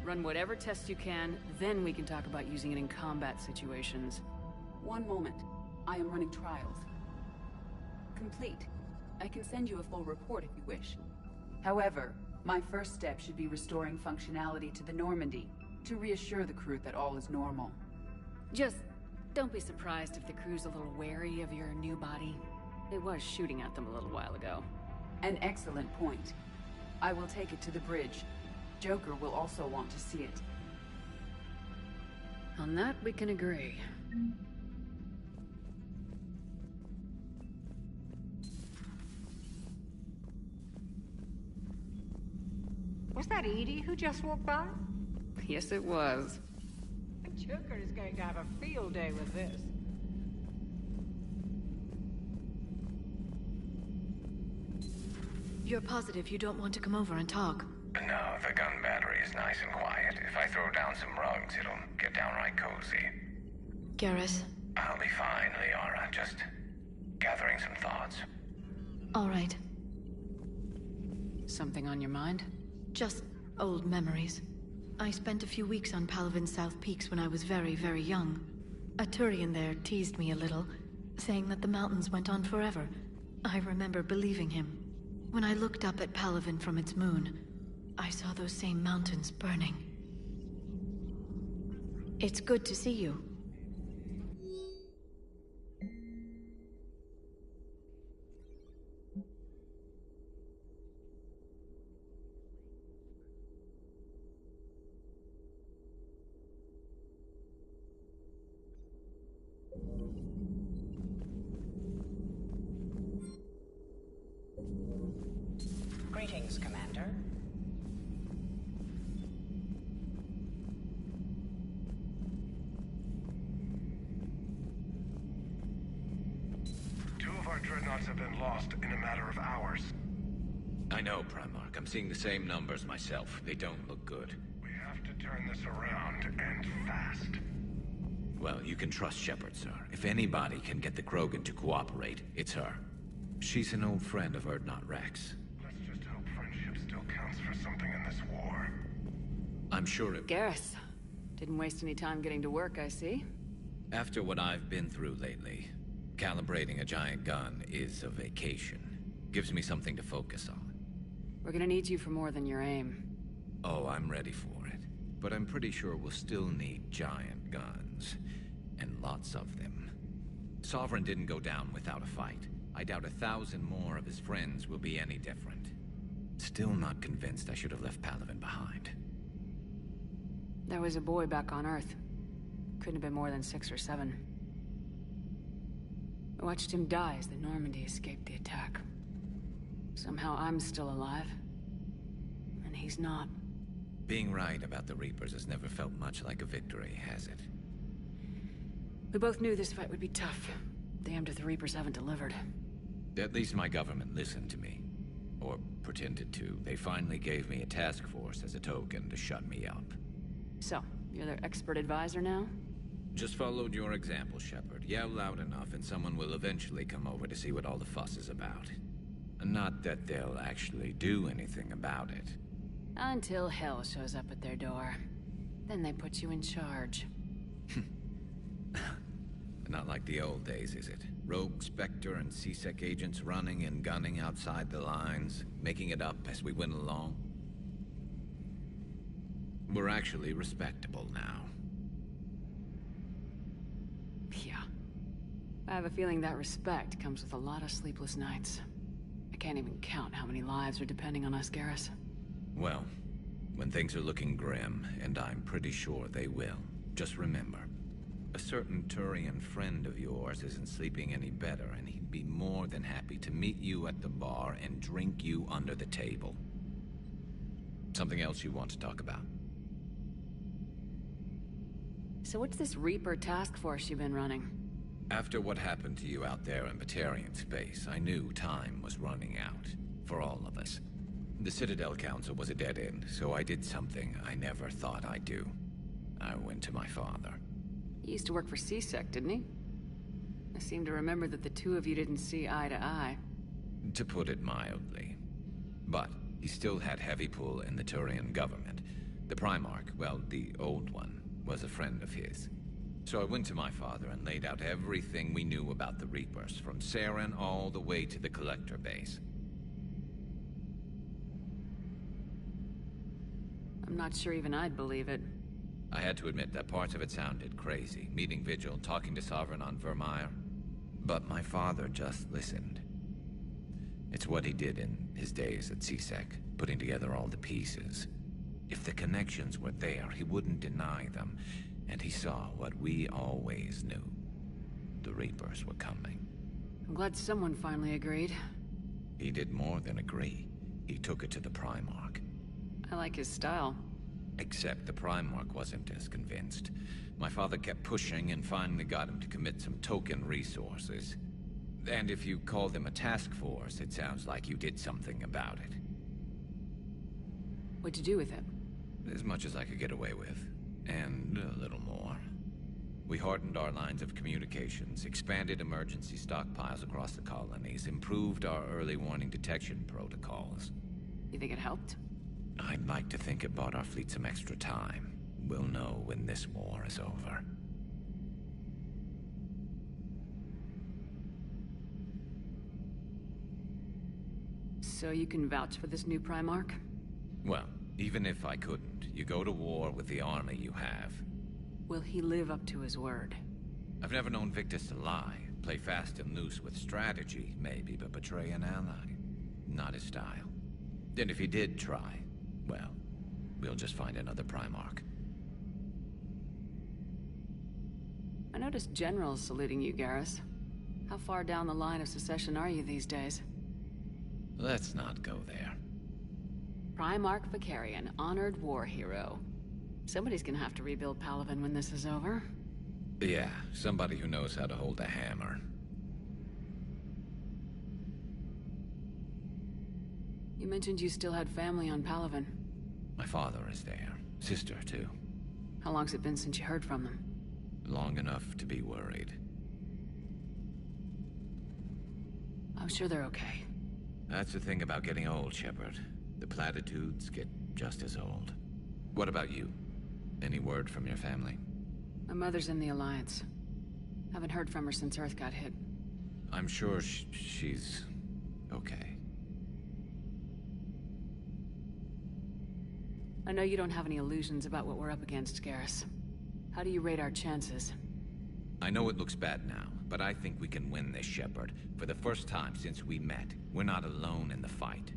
Run whatever tests you can, then we can talk about using it in combat situations. One moment. I am running trials. Complete. I can send you a full report if you wish. However, my first step should be restoring functionality to the Normandy, to reassure the crew that all is normal. Just don't be surprised if the crew's a little wary of your new body. It was shooting at them a little while ago. An excellent point. I will take it to the bridge. Joker will also want to see it. On that, we can agree. Was that Edie who just walked by? Yes, it was. Joker is going to have a field day with this. You're positive you don't want to come over and talk? No, the gun battery is nice and quiet. If I throw down some rugs, it'll get downright cozy. Garrus? I'll be fine, Liara. Just gathering some thoughts. All right. Something on your mind? Just old memories. I spent a few weeks on Palavin's South Peaks when I was very, very young. A Turian there teased me a little, saying that the mountains went on forever. I remember believing him. When I looked up at Palavin from its moon, I saw those same mountains burning. It's good to see you. Greetings, Commander. Two of our dreadnoughts have been lost in a matter of hours. I know, Primarch. I'm seeing the same numbers myself. They don't look good. We have to turn this around, and fast. Well, you can trust Shepard, sir. If anybody can get the Krogan to cooperate, it's her. She's an old friend of Urdnot Rex. Let's just hope friendship still counts for something in this war. I'm sure it... Garrus. Didn't waste any time getting to work, I see. After what I've been through lately, calibrating a giant gun is a vacation. Gives me something to focus on. We're gonna need you for more than your aim. Oh, I'm ready for it. But I'm pretty sure we'll still need giant guns. And lots of them. Sovereign didn't go down without a fight. I doubt 1,000 more of his friends will be any different. Still not convinced I should have left Palavin behind. There was a boy back on Earth. Couldn't have been more than 6 or 7. I watched him die as the Normandy escaped the attack. Somehow I'm still alive. And he's not. Being right about the Reapers has never felt much like a victory, has it? We both knew this fight would be tough. Damned if the Reapers haven't delivered. At least my government listened to me. Or pretended to. They finally gave me a task force as a token to shut me up. So, you're their expert advisor now? Just followed your example, Shepard. Yell loud enough and someone will eventually come over to see what all the fuss is about. Not that they'll actually do anything about it. Until hell shows up at their door. Then they put you in charge. Not like the old days, is it? Rogue Spectre and C-Sec agents running and gunning outside the lines, making it up as we went along. We're actually respectable now. Yeah. I have a feeling that respect comes with a lot of sleepless nights. I can't even count how many lives are depending on us, Garrus. Well, when things are looking grim, and I'm pretty sure they will, just remember, a certain Turian friend of yours isn't sleeping any better, and he'd be more than happy to meet you at the bar and drink you under the table. Something else you want to talk about? So what's this Reaper task force you've been running? After what happened to you out there in Batarian space, I knew time was running out. For all of us. The Citadel Council was a dead end, so I did something I never thought I'd do. I went to my father. He used to work for C-Sec, didn't he? I seem to remember that the two of you didn't see eye to eye. To put it mildly. But he still had heavy pull in the Turian government. The Primarch, well, the old one, was a friend of his. So I went to my father and laid out everything we knew about the Reapers, from Saren all the way to the Collector base. I'm not sure even I'd believe it. I had to admit that parts of it sounded crazy, meeting Vigil, talking to Sovereign on Vermeer. But my father just listened. It's what he did in his days at C-Sec, putting together all the pieces. If the connections were there, he wouldn't deny them, and he saw what we always knew. The Reapers were coming. I'm glad someone finally agreed. He did more than agree. He took it to the Primarch. I like his style. Except the Primarch wasn't as convinced. My father kept pushing and finally got him to commit some token resources. And if you call them a task force, it sounds like you did something about it. What'd you do with it? As much as I could get away with. And a little more. We hardened our lines of communications, expanded emergency stockpiles across the colonies, improved our early warning detection protocols. You think it helped? I'd like to think it bought our fleet some extra time. We'll know when this war is over. So you can vouch for this new Primarch? Well, even if I couldn't, you go to war with the army you have. Will he live up to his word? I've never known Victus to lie. Play fast and loose with strategy, maybe, but betray an ally. Not his style. And if he did try, well, we'll just find another Primarch. I noticed generals saluting you, Garrus. How far down the line of succession are you these days? Let's not go there. Primarch Vicarian, honored war hero. Somebody's gonna have to rebuild Palaven when this is over. Yeah, somebody who knows how to hold a hammer. You mentioned you still had family on Palaven. My father is there. Sister, too. How long's it been since you heard from them? Long enough to be worried. I'm sure they're okay. That's the thing about getting old, Shepard. The platitudes get just as old. What about you? Any word from your family? My mother's in the Alliance. Haven't heard from her since Earth got hit. I'm sure she's okay. I know you don't have any illusions about what we're up against, Garrus. How do you rate our chances? I know it looks bad now, but I think we can win this, Shepard. For the first time since we met, we're not alone in the fight.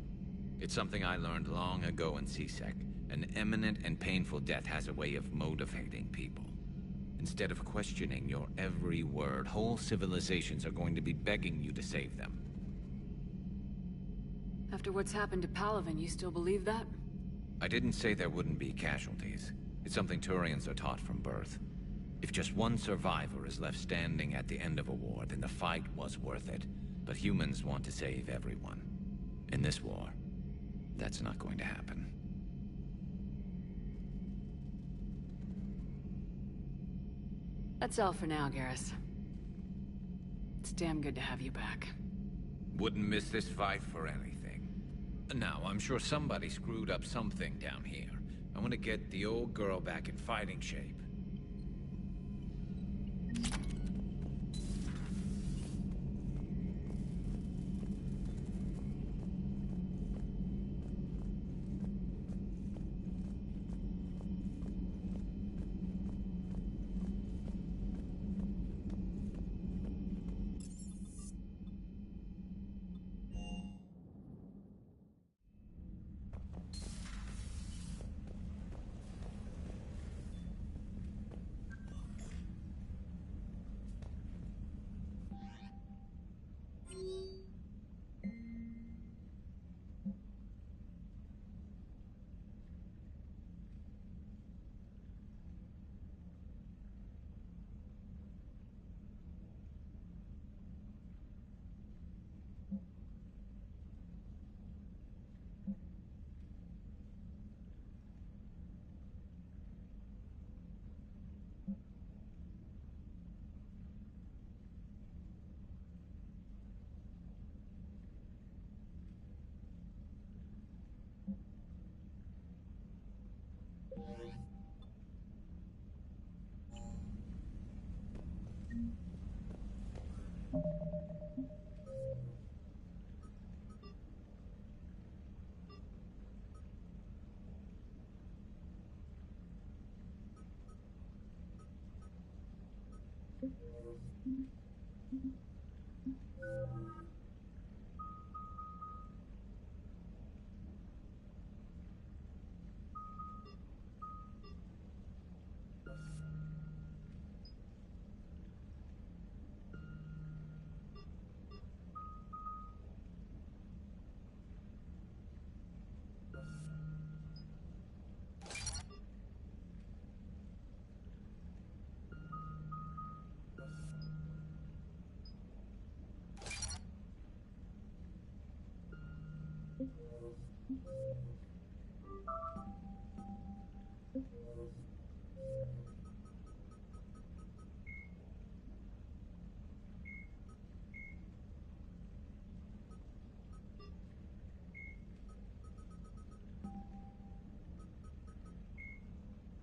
It's something I learned long ago in CSEC. An imminent and painful death has a way of motivating people. Instead of questioning your every word, whole civilizations are going to be begging you to save them. After what's happened to Palaven, you still believe that? I didn't say there wouldn't be casualties. It's something Turians are taught from birth. If just one survivor is left standing at the end of a war, then the fight was worth it. But humans want to save everyone. In this war, that's not going to happen. That's all for now, Garrus. It's damn good to have you back. Wouldn't miss this fight for anything. Now, I'm sure somebody screwed up something down here. I want to get the old girl back in fighting shape.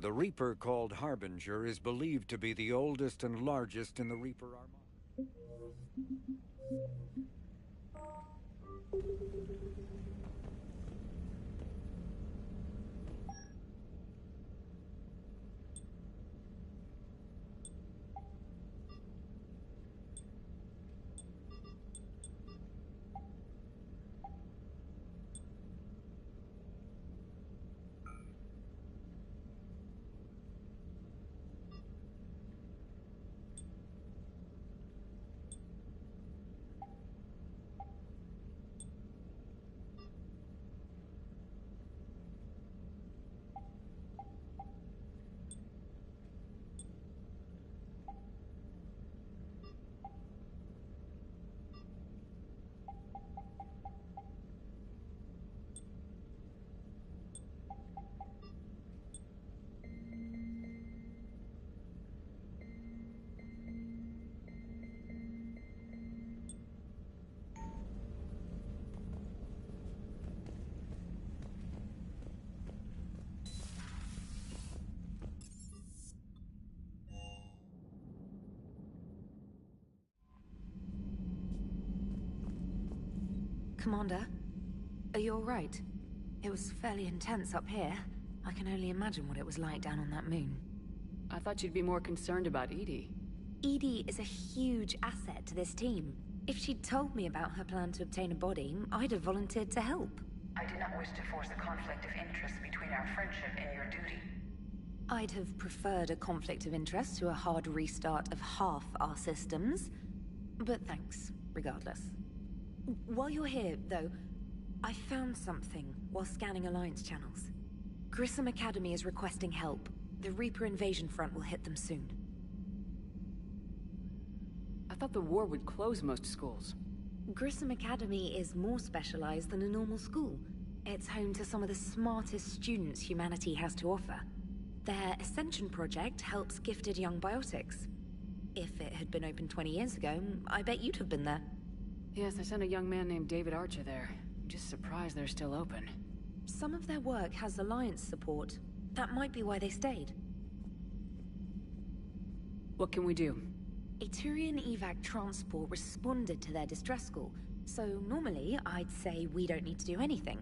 The Reaper called Harbinger is believed to be the oldest and largest in the Reaper Armada. Commander, are you alright? It was fairly intense up here. I can only imagine what it was like down on that moon. I thought you'd be more concerned about Edie. Edie is a huge asset to this team. If she'd told me about her plan to obtain a body, I'd have volunteered to help. I do not wish to force a conflict of interest between our friendship and your duty. I'd have preferred a conflict of interest to a hard restart of half our systems. But thanks, regardless. While you're here, though, I found something while scanning Alliance channels. Grissom Academy is requesting help. The Reaper invasion front will hit them soon. I thought the war would close most schools. Grissom Academy is more specialized than a normal school. It's home to some of the smartest students humanity has to offer. Their Ascension project helps gifted young biotics. If it had been open 20 years ago, I bet you'd have been there. Yes, I sent a young man named David Archer there. I'm just surprised they're still open. Some of their work has Alliance support. That might be why they stayed. What can we do? A Turian evac transport responded to their distress call, so normally I'd say we don't need to do anything.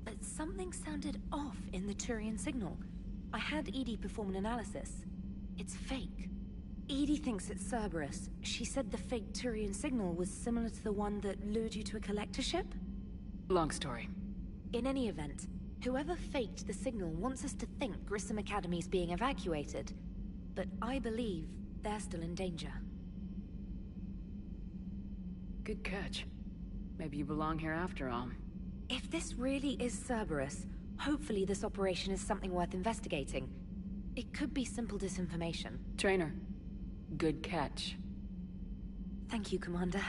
But something sounded off in the Turian signal. I had Edie perform an analysis. It's fake. Edie thinks it's Cerberus. She said the fake Turian signal was similar to the one that lured you to a collector ship? Long story. In any event, whoever faked the signal wants us to think Grissom Academy's being evacuated. But I believe they're still in danger. Good catch. Maybe you belong here after all. If this really is Cerberus, hopefully this operation is something worth investigating. It could be simple disinformation. Trainer, good catch. Thank you, Commander.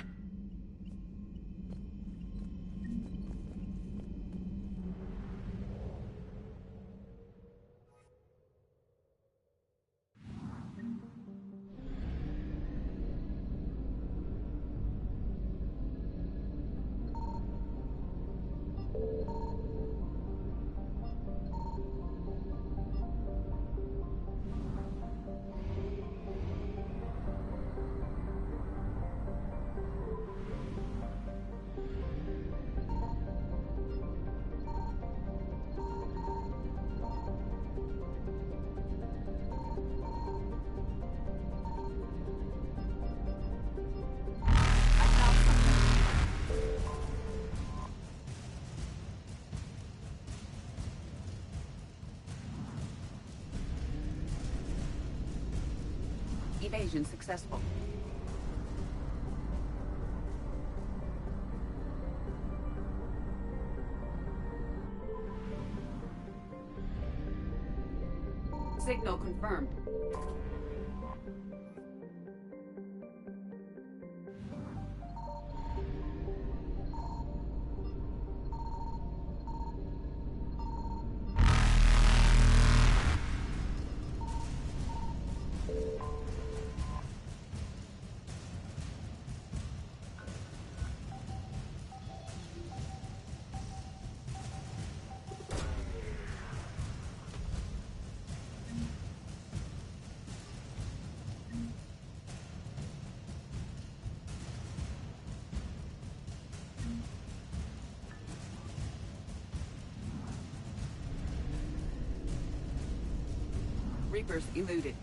Evasion successful. Signal confirmed. Reapers eluded.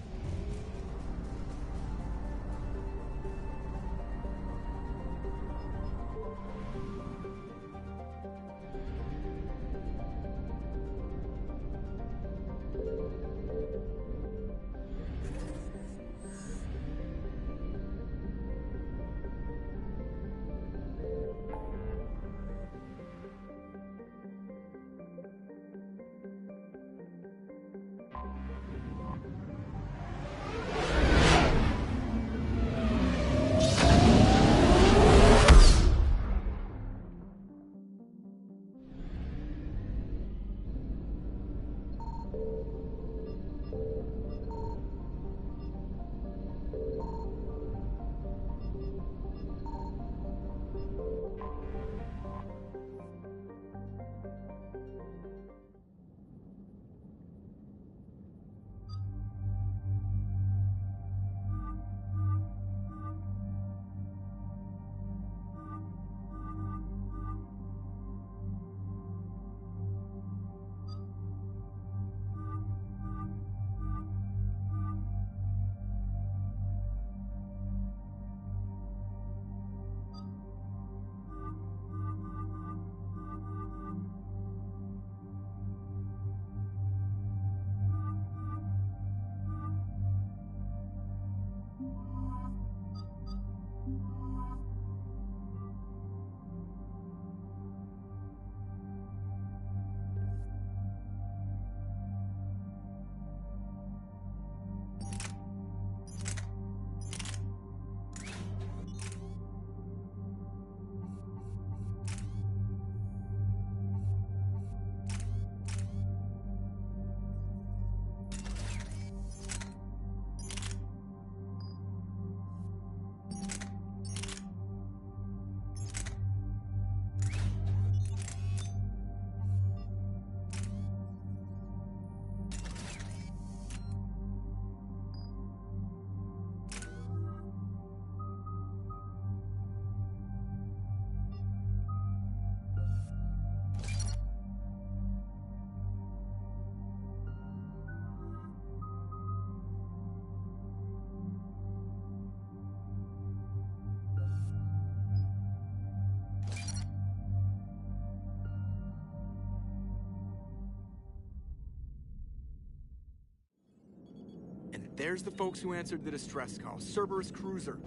There's the folks who answered the distress call. Cerberus cruiser.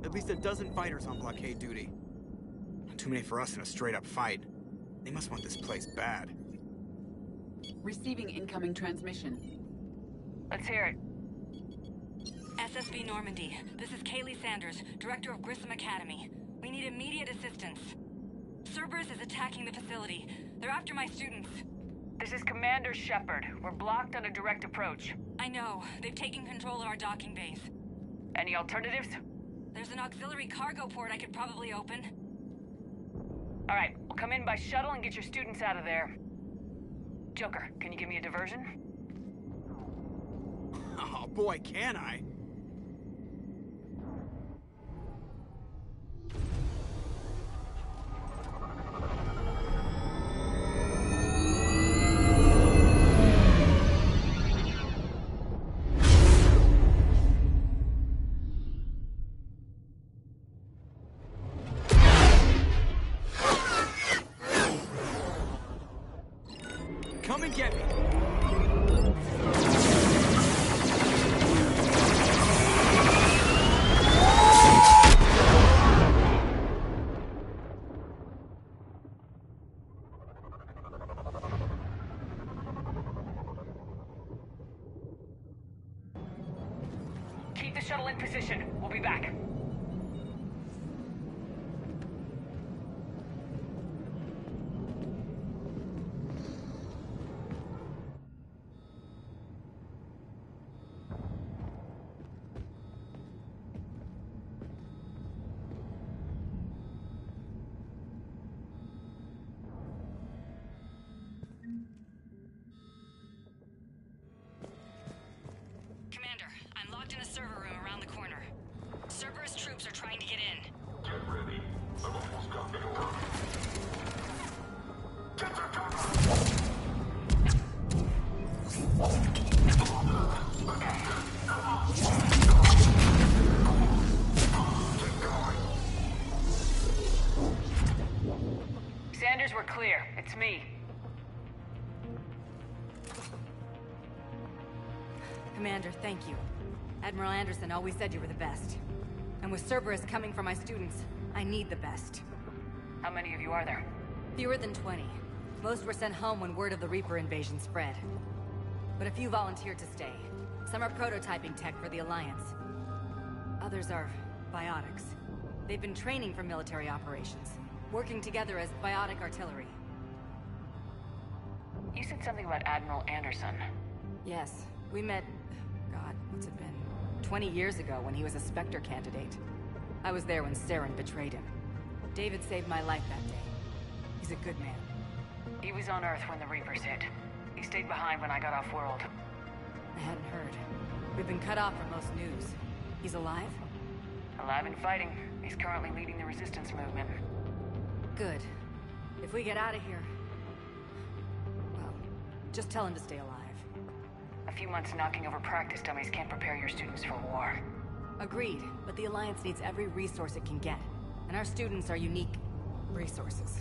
At least a dozen fighters on blockade duty. Not too many for us in a straight-up fight. They must want this place bad. Receiving incoming transmission. Let's hear it. SSB Normandy. This is Kaylee Sanders, Director of Grissom Academy. We need immediate assistance. Cerberus is attacking the facility. They're after my students. This is Commander Shepard. We're blocked on a direct approach. I know. They've taken control of our docking base. Any alternatives? There's an auxiliary cargo port I could probably open. All right, we'll come in by shuttle and get your students out of there. Joker, can you give me a diversion? Oh boy, can I? Come and get me! Keep the shuttle in position. We'll be back. Commander, I'm locked in a server room around the corner. Cerberus troops are trying to get in. Get ready. I've almost got the door. Get the cover! Sanders, we're clear. It's me. Commander, thank you. Admiral Anderson always said you were the best. And with Cerberus coming for my students, I need the best. How many of you are there? Fewer than 20. Most were sent home when word of the Reaper invasion spread. But a few volunteered to stay. Some are prototyping tech for the Alliance. Others are biotics. They've been training for military operations, working together as biotic artillery. You said something about Admiral Anderson. Yes, we met... God, what's it been? 20 years ago when he was a Spectre candidate. I was there when Saren betrayed him. David saved my life that day. He's a good man. He was on Earth when the Reapers hit. He stayed behind when I got off-world. I hadn't heard. We've been cut off from most news. He's alive? Alive and fighting. He's currently leading the resistance movement. Good. If we get out of here... well, just tell him to stay alive. A few months knocking over practice dummies can't prepare your students for war. Agreed, but the Alliance needs every resource it can get. And our students are unique resources.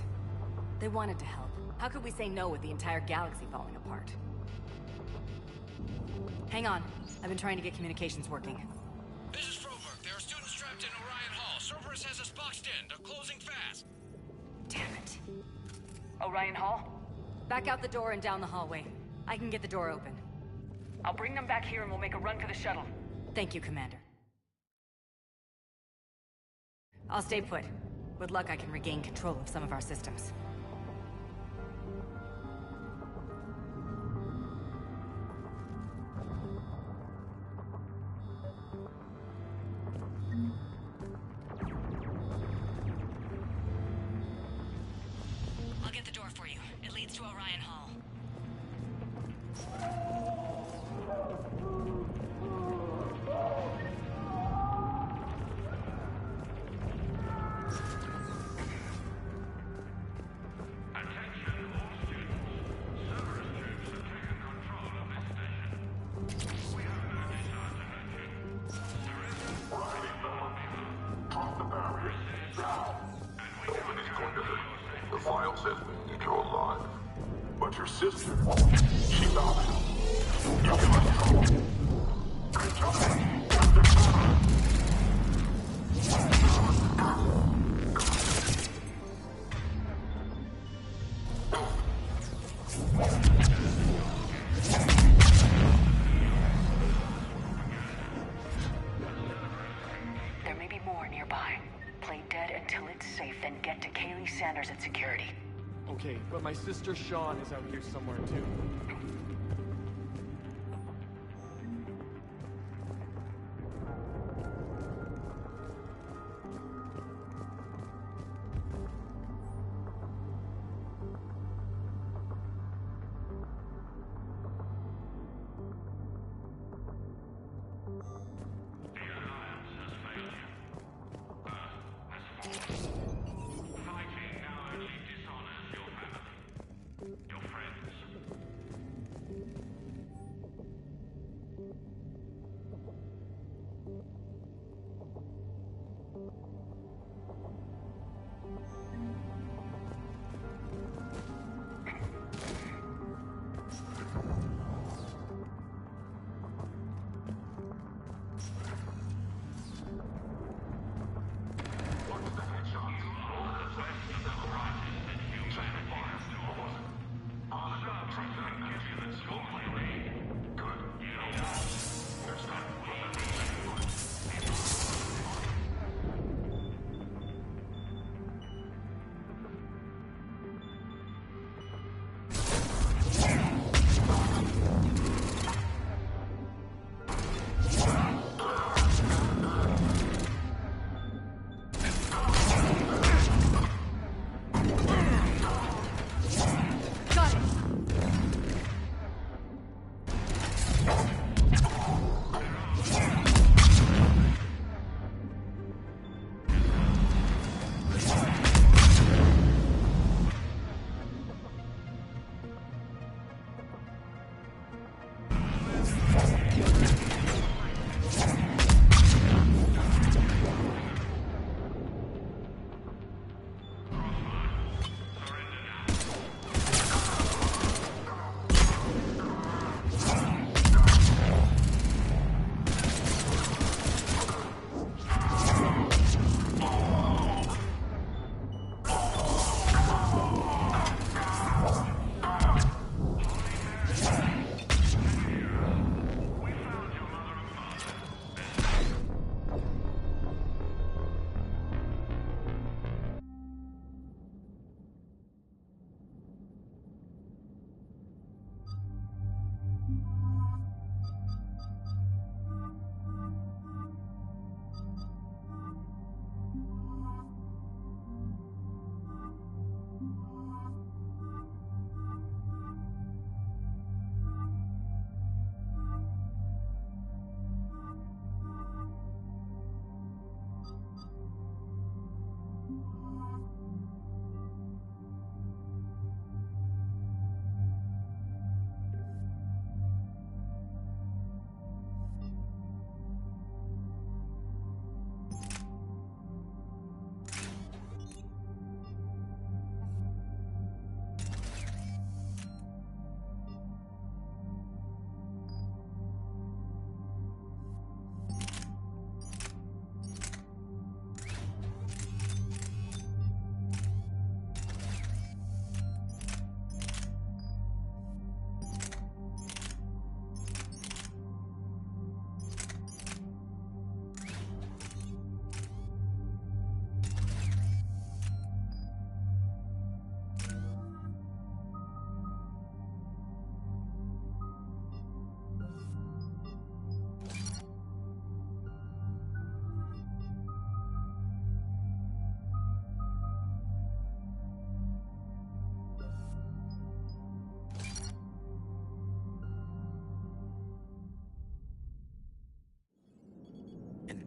They wanted to help. How could we say no with the entire galaxy falling apart? Hang on. I've been trying to get communications working. This is Froberg. There are students trapped in Orion Hall. Cerberus has us boxed in. They're closing fast. Damn it. Orion Hall? Back out the door and down the hallway. I can get the door open. I'll bring them back here and we'll make a run for the shuttle. Thank you, Commander. I'll stay put. With luck, I can regain control of some of our systems. I'll get the door for you. It leads to Orion Hall. But your sister, she's optional. You can let go. Good job. There may be more nearby. Play dead until it's safe, then get to Kaylee Sanders at security. Okay, but my sister Sean is out here somewhere too.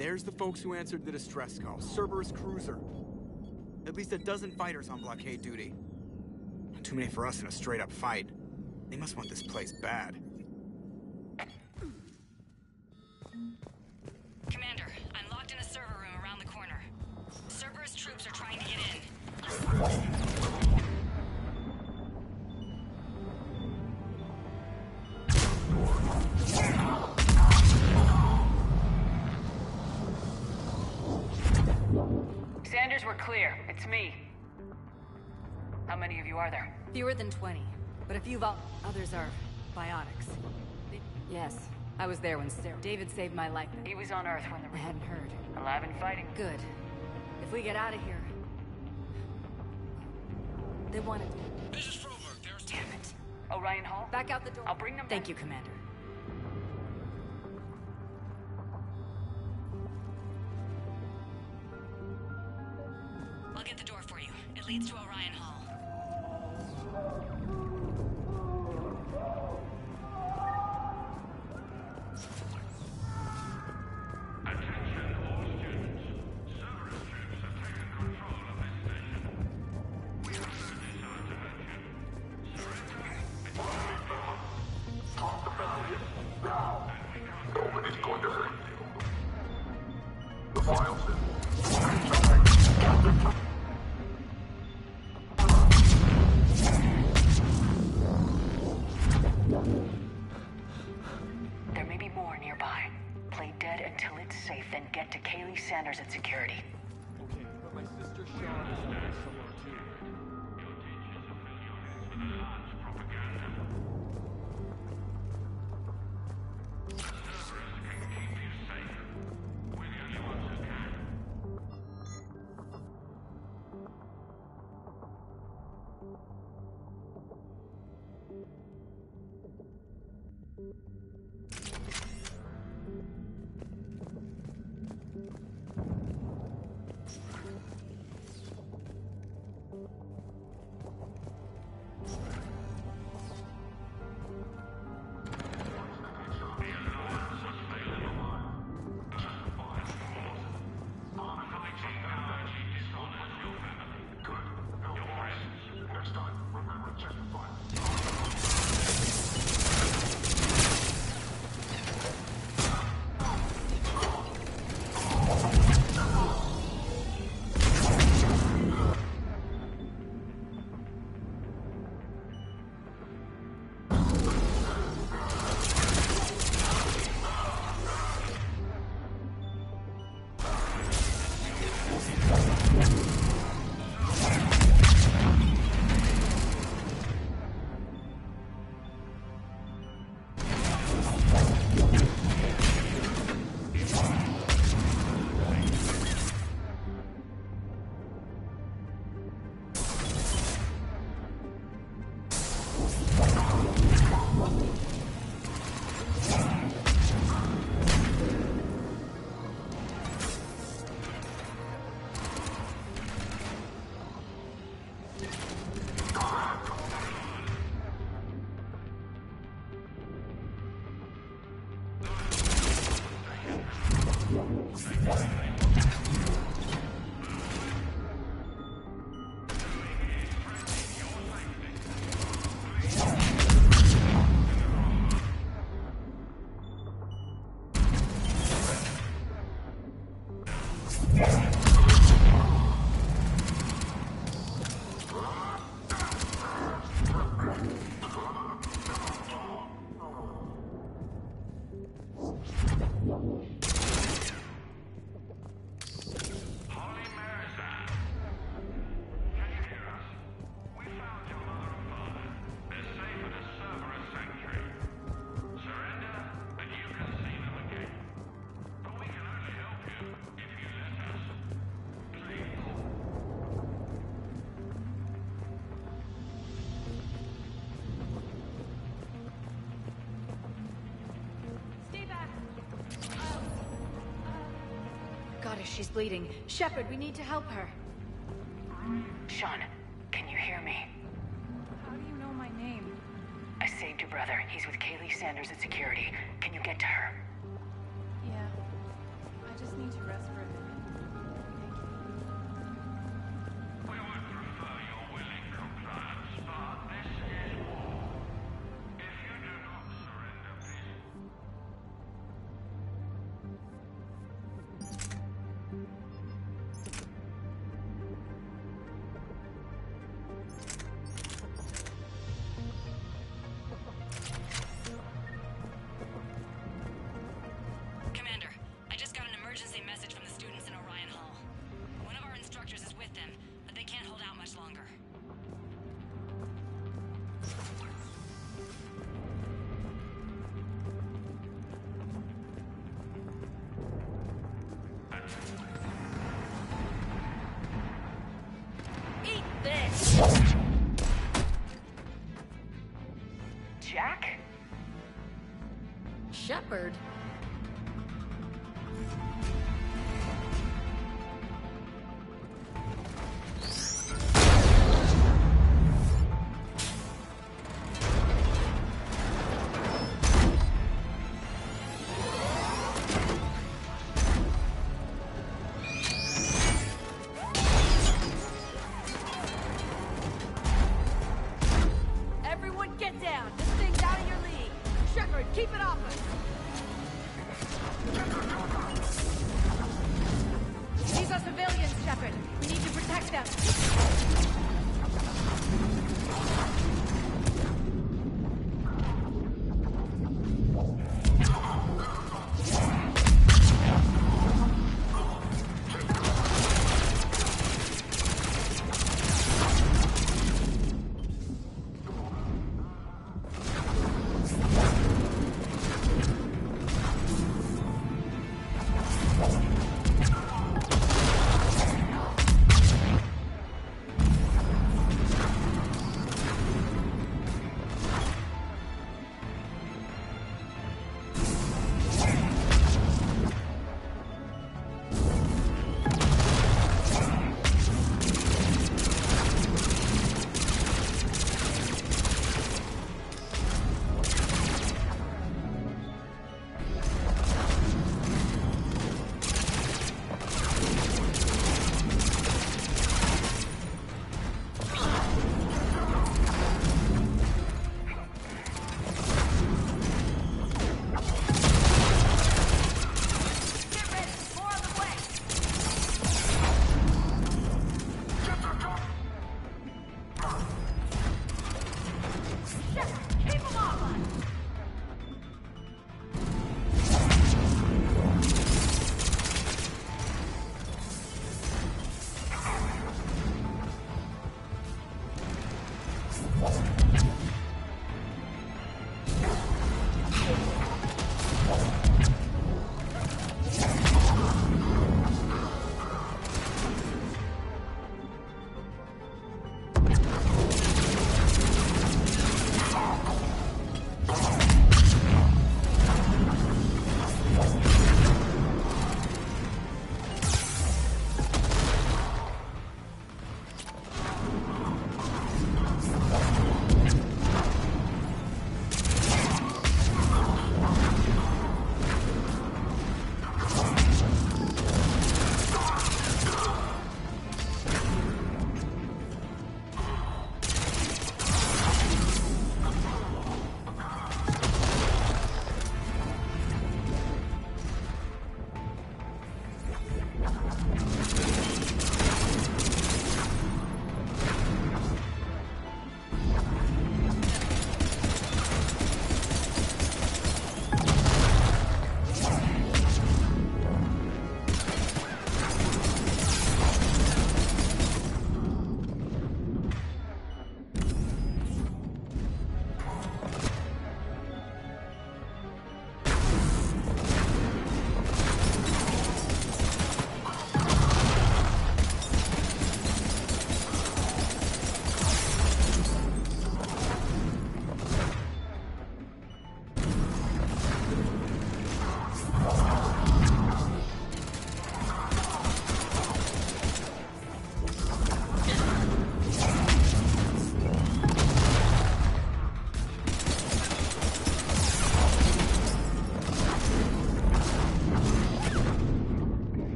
There's the folks who answered the distress call. Cerberus cruiser. At least a dozen fighters on blockade duty. Too many for us in a straight-up fight. They must want this place bad. Commander, I'm locked in a server room around the corner. Cerberus troops are trying to get in. Sanders, we're clear. It's me. How many of you are there? Fewer than 20, but a few others are biotics. Yes, I was there when David saved my life. He was on Earth when the... I hadn't heard. Alive and fighting. Good. If we get out of here... They wanted... Mrs. Froberg, there's... Damn it. Orion Hall? Back out the door. I'll bring them Thank back. you, Commander. I'll get the door for you. It leads to Orion Hall. Attention all students. Cerberus troops have taken control of this station. We have noticed our intervention. Surrender. Stop the messages now. Nobody's going to hurt you. The files in. There may be more nearby. Play dead until it's safe, then get to Kaylee Sanders at security. Okay, but my sister Sean is out there somewhere too. Your teachers are filling your heads with a large propaganda. The Cerberus can keep you safe. We're the only ones who can. She's bleeding. Shepard, we need to help her. Sean, can you hear me? How do you know my name? I saved your brother. He's with Kaylee Sanders at security. Can you get to her? Yeah. I just just need to rest for a minute. We would prefer your willing compliance, but this is war. If you do not surrender peacefully... Commander, I just got an emergency message from the students in Orion Hall. One of our instructors is with them, but they can't hold out much longer. Eat this! Jack? Shepard? Everyone get down! This thing's out of your league! Shepard, keep it off us! These are civilians, Shepard. We need to protect them.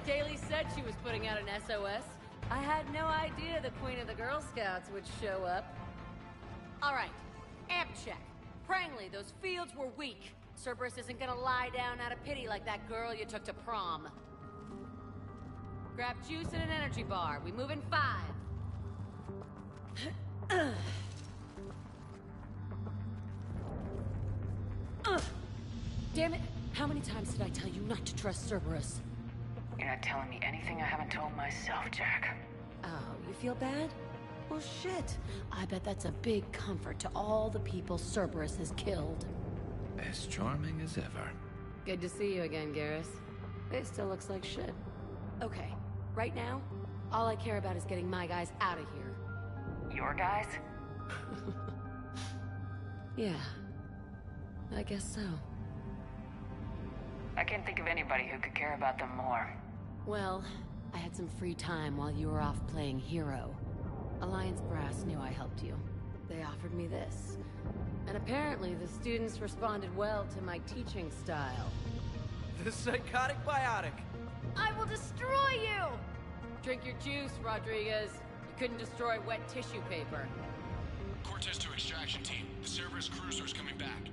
Daly said she was putting out an SOS. I had no idea the Queen of the Girl Scouts would show up. Alright, amp check. Prangley, those fields were weak. Cerberus isn't gonna lie down out of pity like that girl you took to prom. Grab juice and an energy bar. We move in 5. Damn it! How many times did I tell you not to trust Cerberus? You're not telling me anything I haven't told myself, Jack. Oh, you feel bad? Well, shit. I bet that's a big comfort to all the people Cerberus has killed. As charming as ever. Good to see you again, Garrus. It still looks like shit. Okay, right now, all I care about is getting my guys out of here. Your guys? Yeah. I guess so. I can't think of anybody who could care about them more. Well, I had some free time while you were off playing hero. Alliance Brass knew I helped you. They offered me this. And apparently the students responded well to my teaching style. The psychotic biotic. I will destroy you! Drink your juice, Rodriguez. You couldn't destroy wet tissue paper. Cortez to extraction team. The Cerberus cruiser's coming back.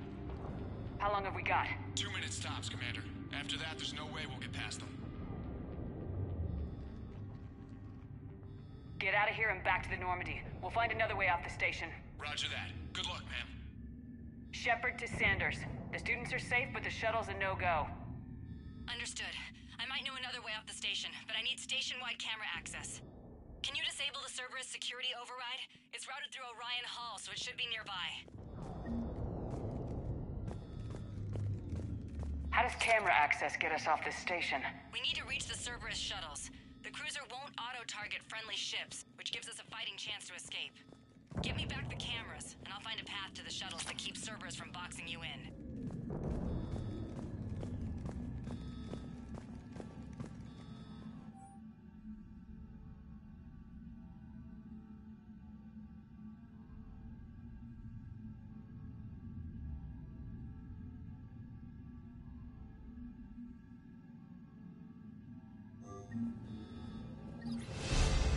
How long have we got? 2 minutes tops, Commander. After that, there's no way we'll get past them. Get out of here and back to the Normandy. We'll find another way off the station. Roger that. Good luck, ma'am. Shepard to Sanders. The students are safe, but the shuttle's a no-go. Understood. I might know another way off the station, but I need station-wide camera access. Can you disable the Cerberus security override? It's routed through Orion Hall, so it should be nearby. How does camera access get us off this station? We need to reach the Cerberus shuttles. The cruiser won't auto-target friendly ships, which gives us a fighting chance to escape. Get me back the cameras, and I'll find a path to the shuttles that keeps Cerberus from boxing you in.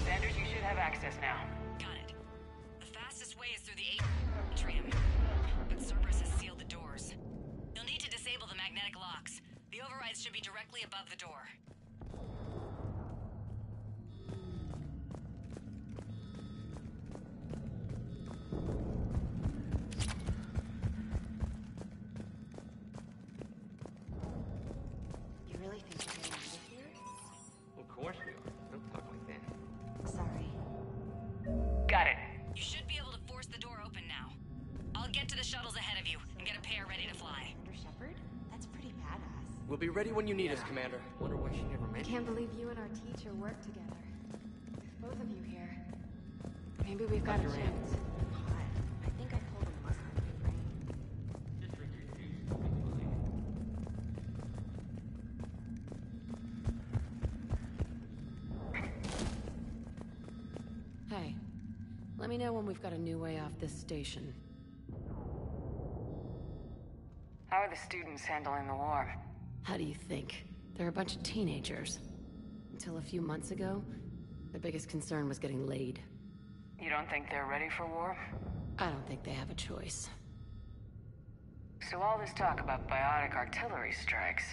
Sanders, you should have access now. Got it. The fastest way is through the atrium, but Cerberus has sealed the doors. You'll need to disable the magnetic locks. The overrides should be directly above the door. You really think we're getting out of here? Of course we are. Don't talk like that. Sorry. Got it. You should be able to force the door open now. I'll get to the shuttles ahead of you and get a pair ready to fly. Commander Shepard? That's pretty badass. We'll be ready when you need us, Commander. Wonder why she never I mentioned can't believe you and our teacher work together. With both of you here. Maybe we've got a Dr. Rand. chance. God, I think I pulled a muscle in my brain. Hey, let me know when we've got a new way off this station. How are the students handling the war? How do you think? They're a bunch of teenagers. Until a few months ago, their biggest concern was getting laid. You don't think they're ready for war? I don't think they have a choice. So all this talk about biotic artillery strikes.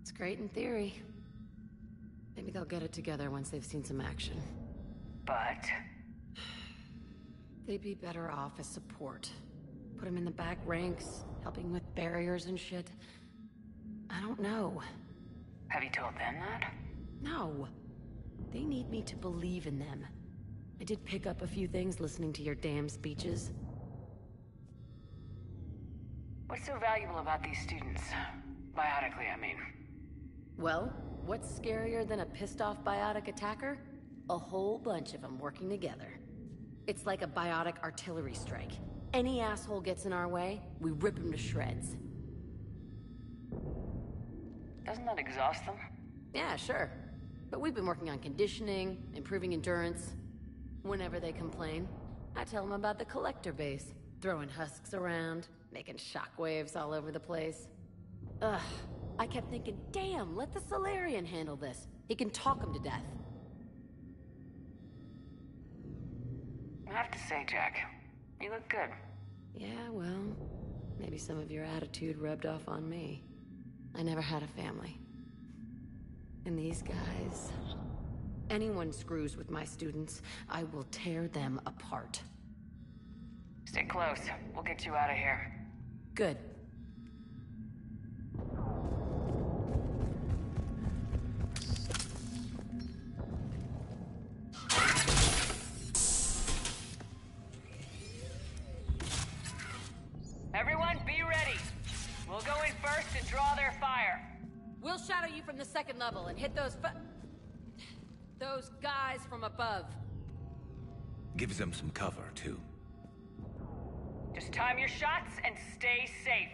It's great in theory. Maybe they'll get it together once they've seen some action. But they'd be better off as support. Put them in the back ranks, helping with barriers and shit. I don't know. have you told them that? No. They need me to believe in them. I did pick up a few things listening to your damn speeches. What's so valuable about these students? Biotically, I mean. Well, what's scarier than a pissed-off biotic attacker? A whole bunch of them working together. It's like a biotic artillery strike. Any asshole gets in our way, we rip him to shreds. Doesn't that exhaust them? Yeah, sure. But we've been working on conditioning, improving endurance. Whenever they complain, I tell them about the collector base, throwing husks around, making shockwaves all over the place. Ugh, I kept thinking, damn, let the Solarian handle this. He can talk him to death. I have to say, Jack, you look good. Yeah, well, maybe some of your attitude rubbed off on me. I never had a family. And these guys... Anyone screws with my students, I will tear them apart. Stay close. We'll get you out of here. Good. Everyone, be ready. We'll go in first and draw their fire. We'll shadow you from the second level and hit those guys from above. Gives them some cover, too. Just time your shots and stay safe.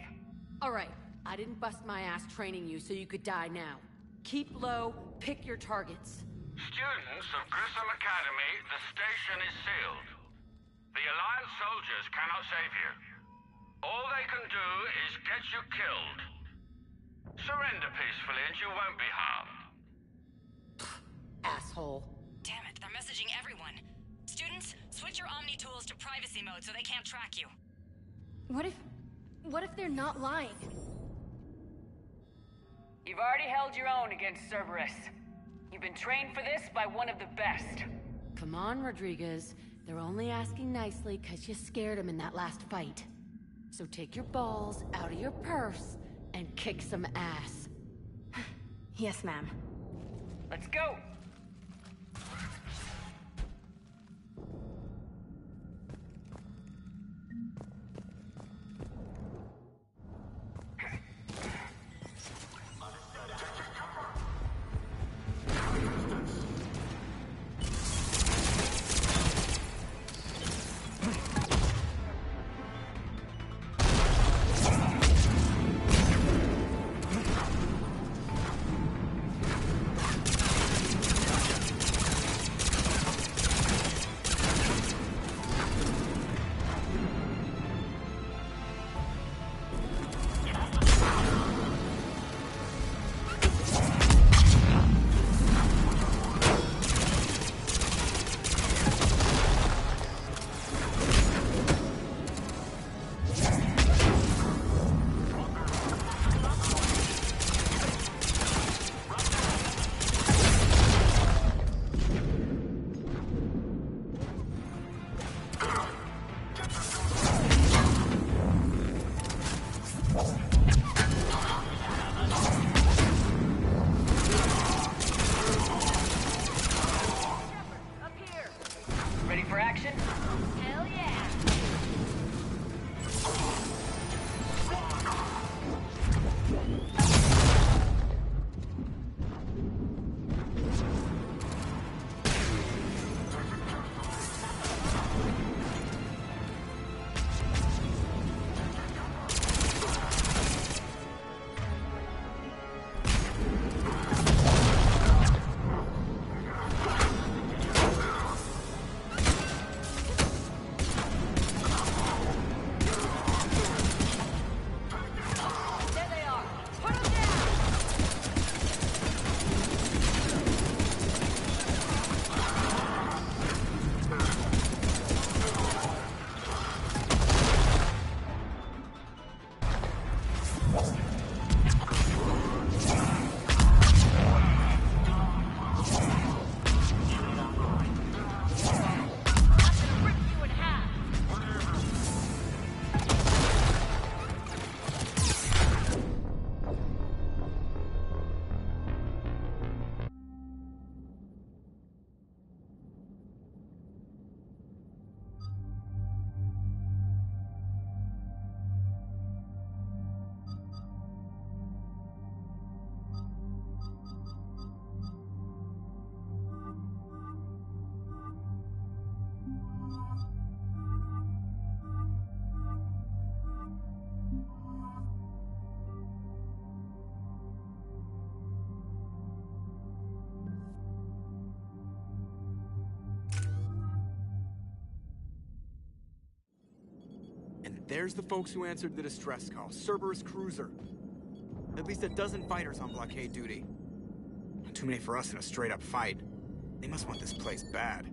All right, I didn't bust my ass training you so you could die now. Keep low, pick your targets. Students of Grissom Academy, the station is sealed. The Alliance soldiers cannot save you. All they can do is get you killed. Surrender peacefully and you won't be harmed. Asshole. Damn it, they're messaging everyone. Students, switch your Omni tools to privacy mode so they can't track you. What if they're not lying? You've already held your own against Cerberus. You've been trained for this by one of the best. Come on, Rodriguez. They're only asking nicely because you scared them in that last fight. So take your balls out of your purse and kick some ass. Yes, ma'am. Let's go! There's the folks who answered the distress call. Cerberus cruiser. At least a dozen fighters on blockade duty. Not too many for us in a straight-up fight. They must want this place bad.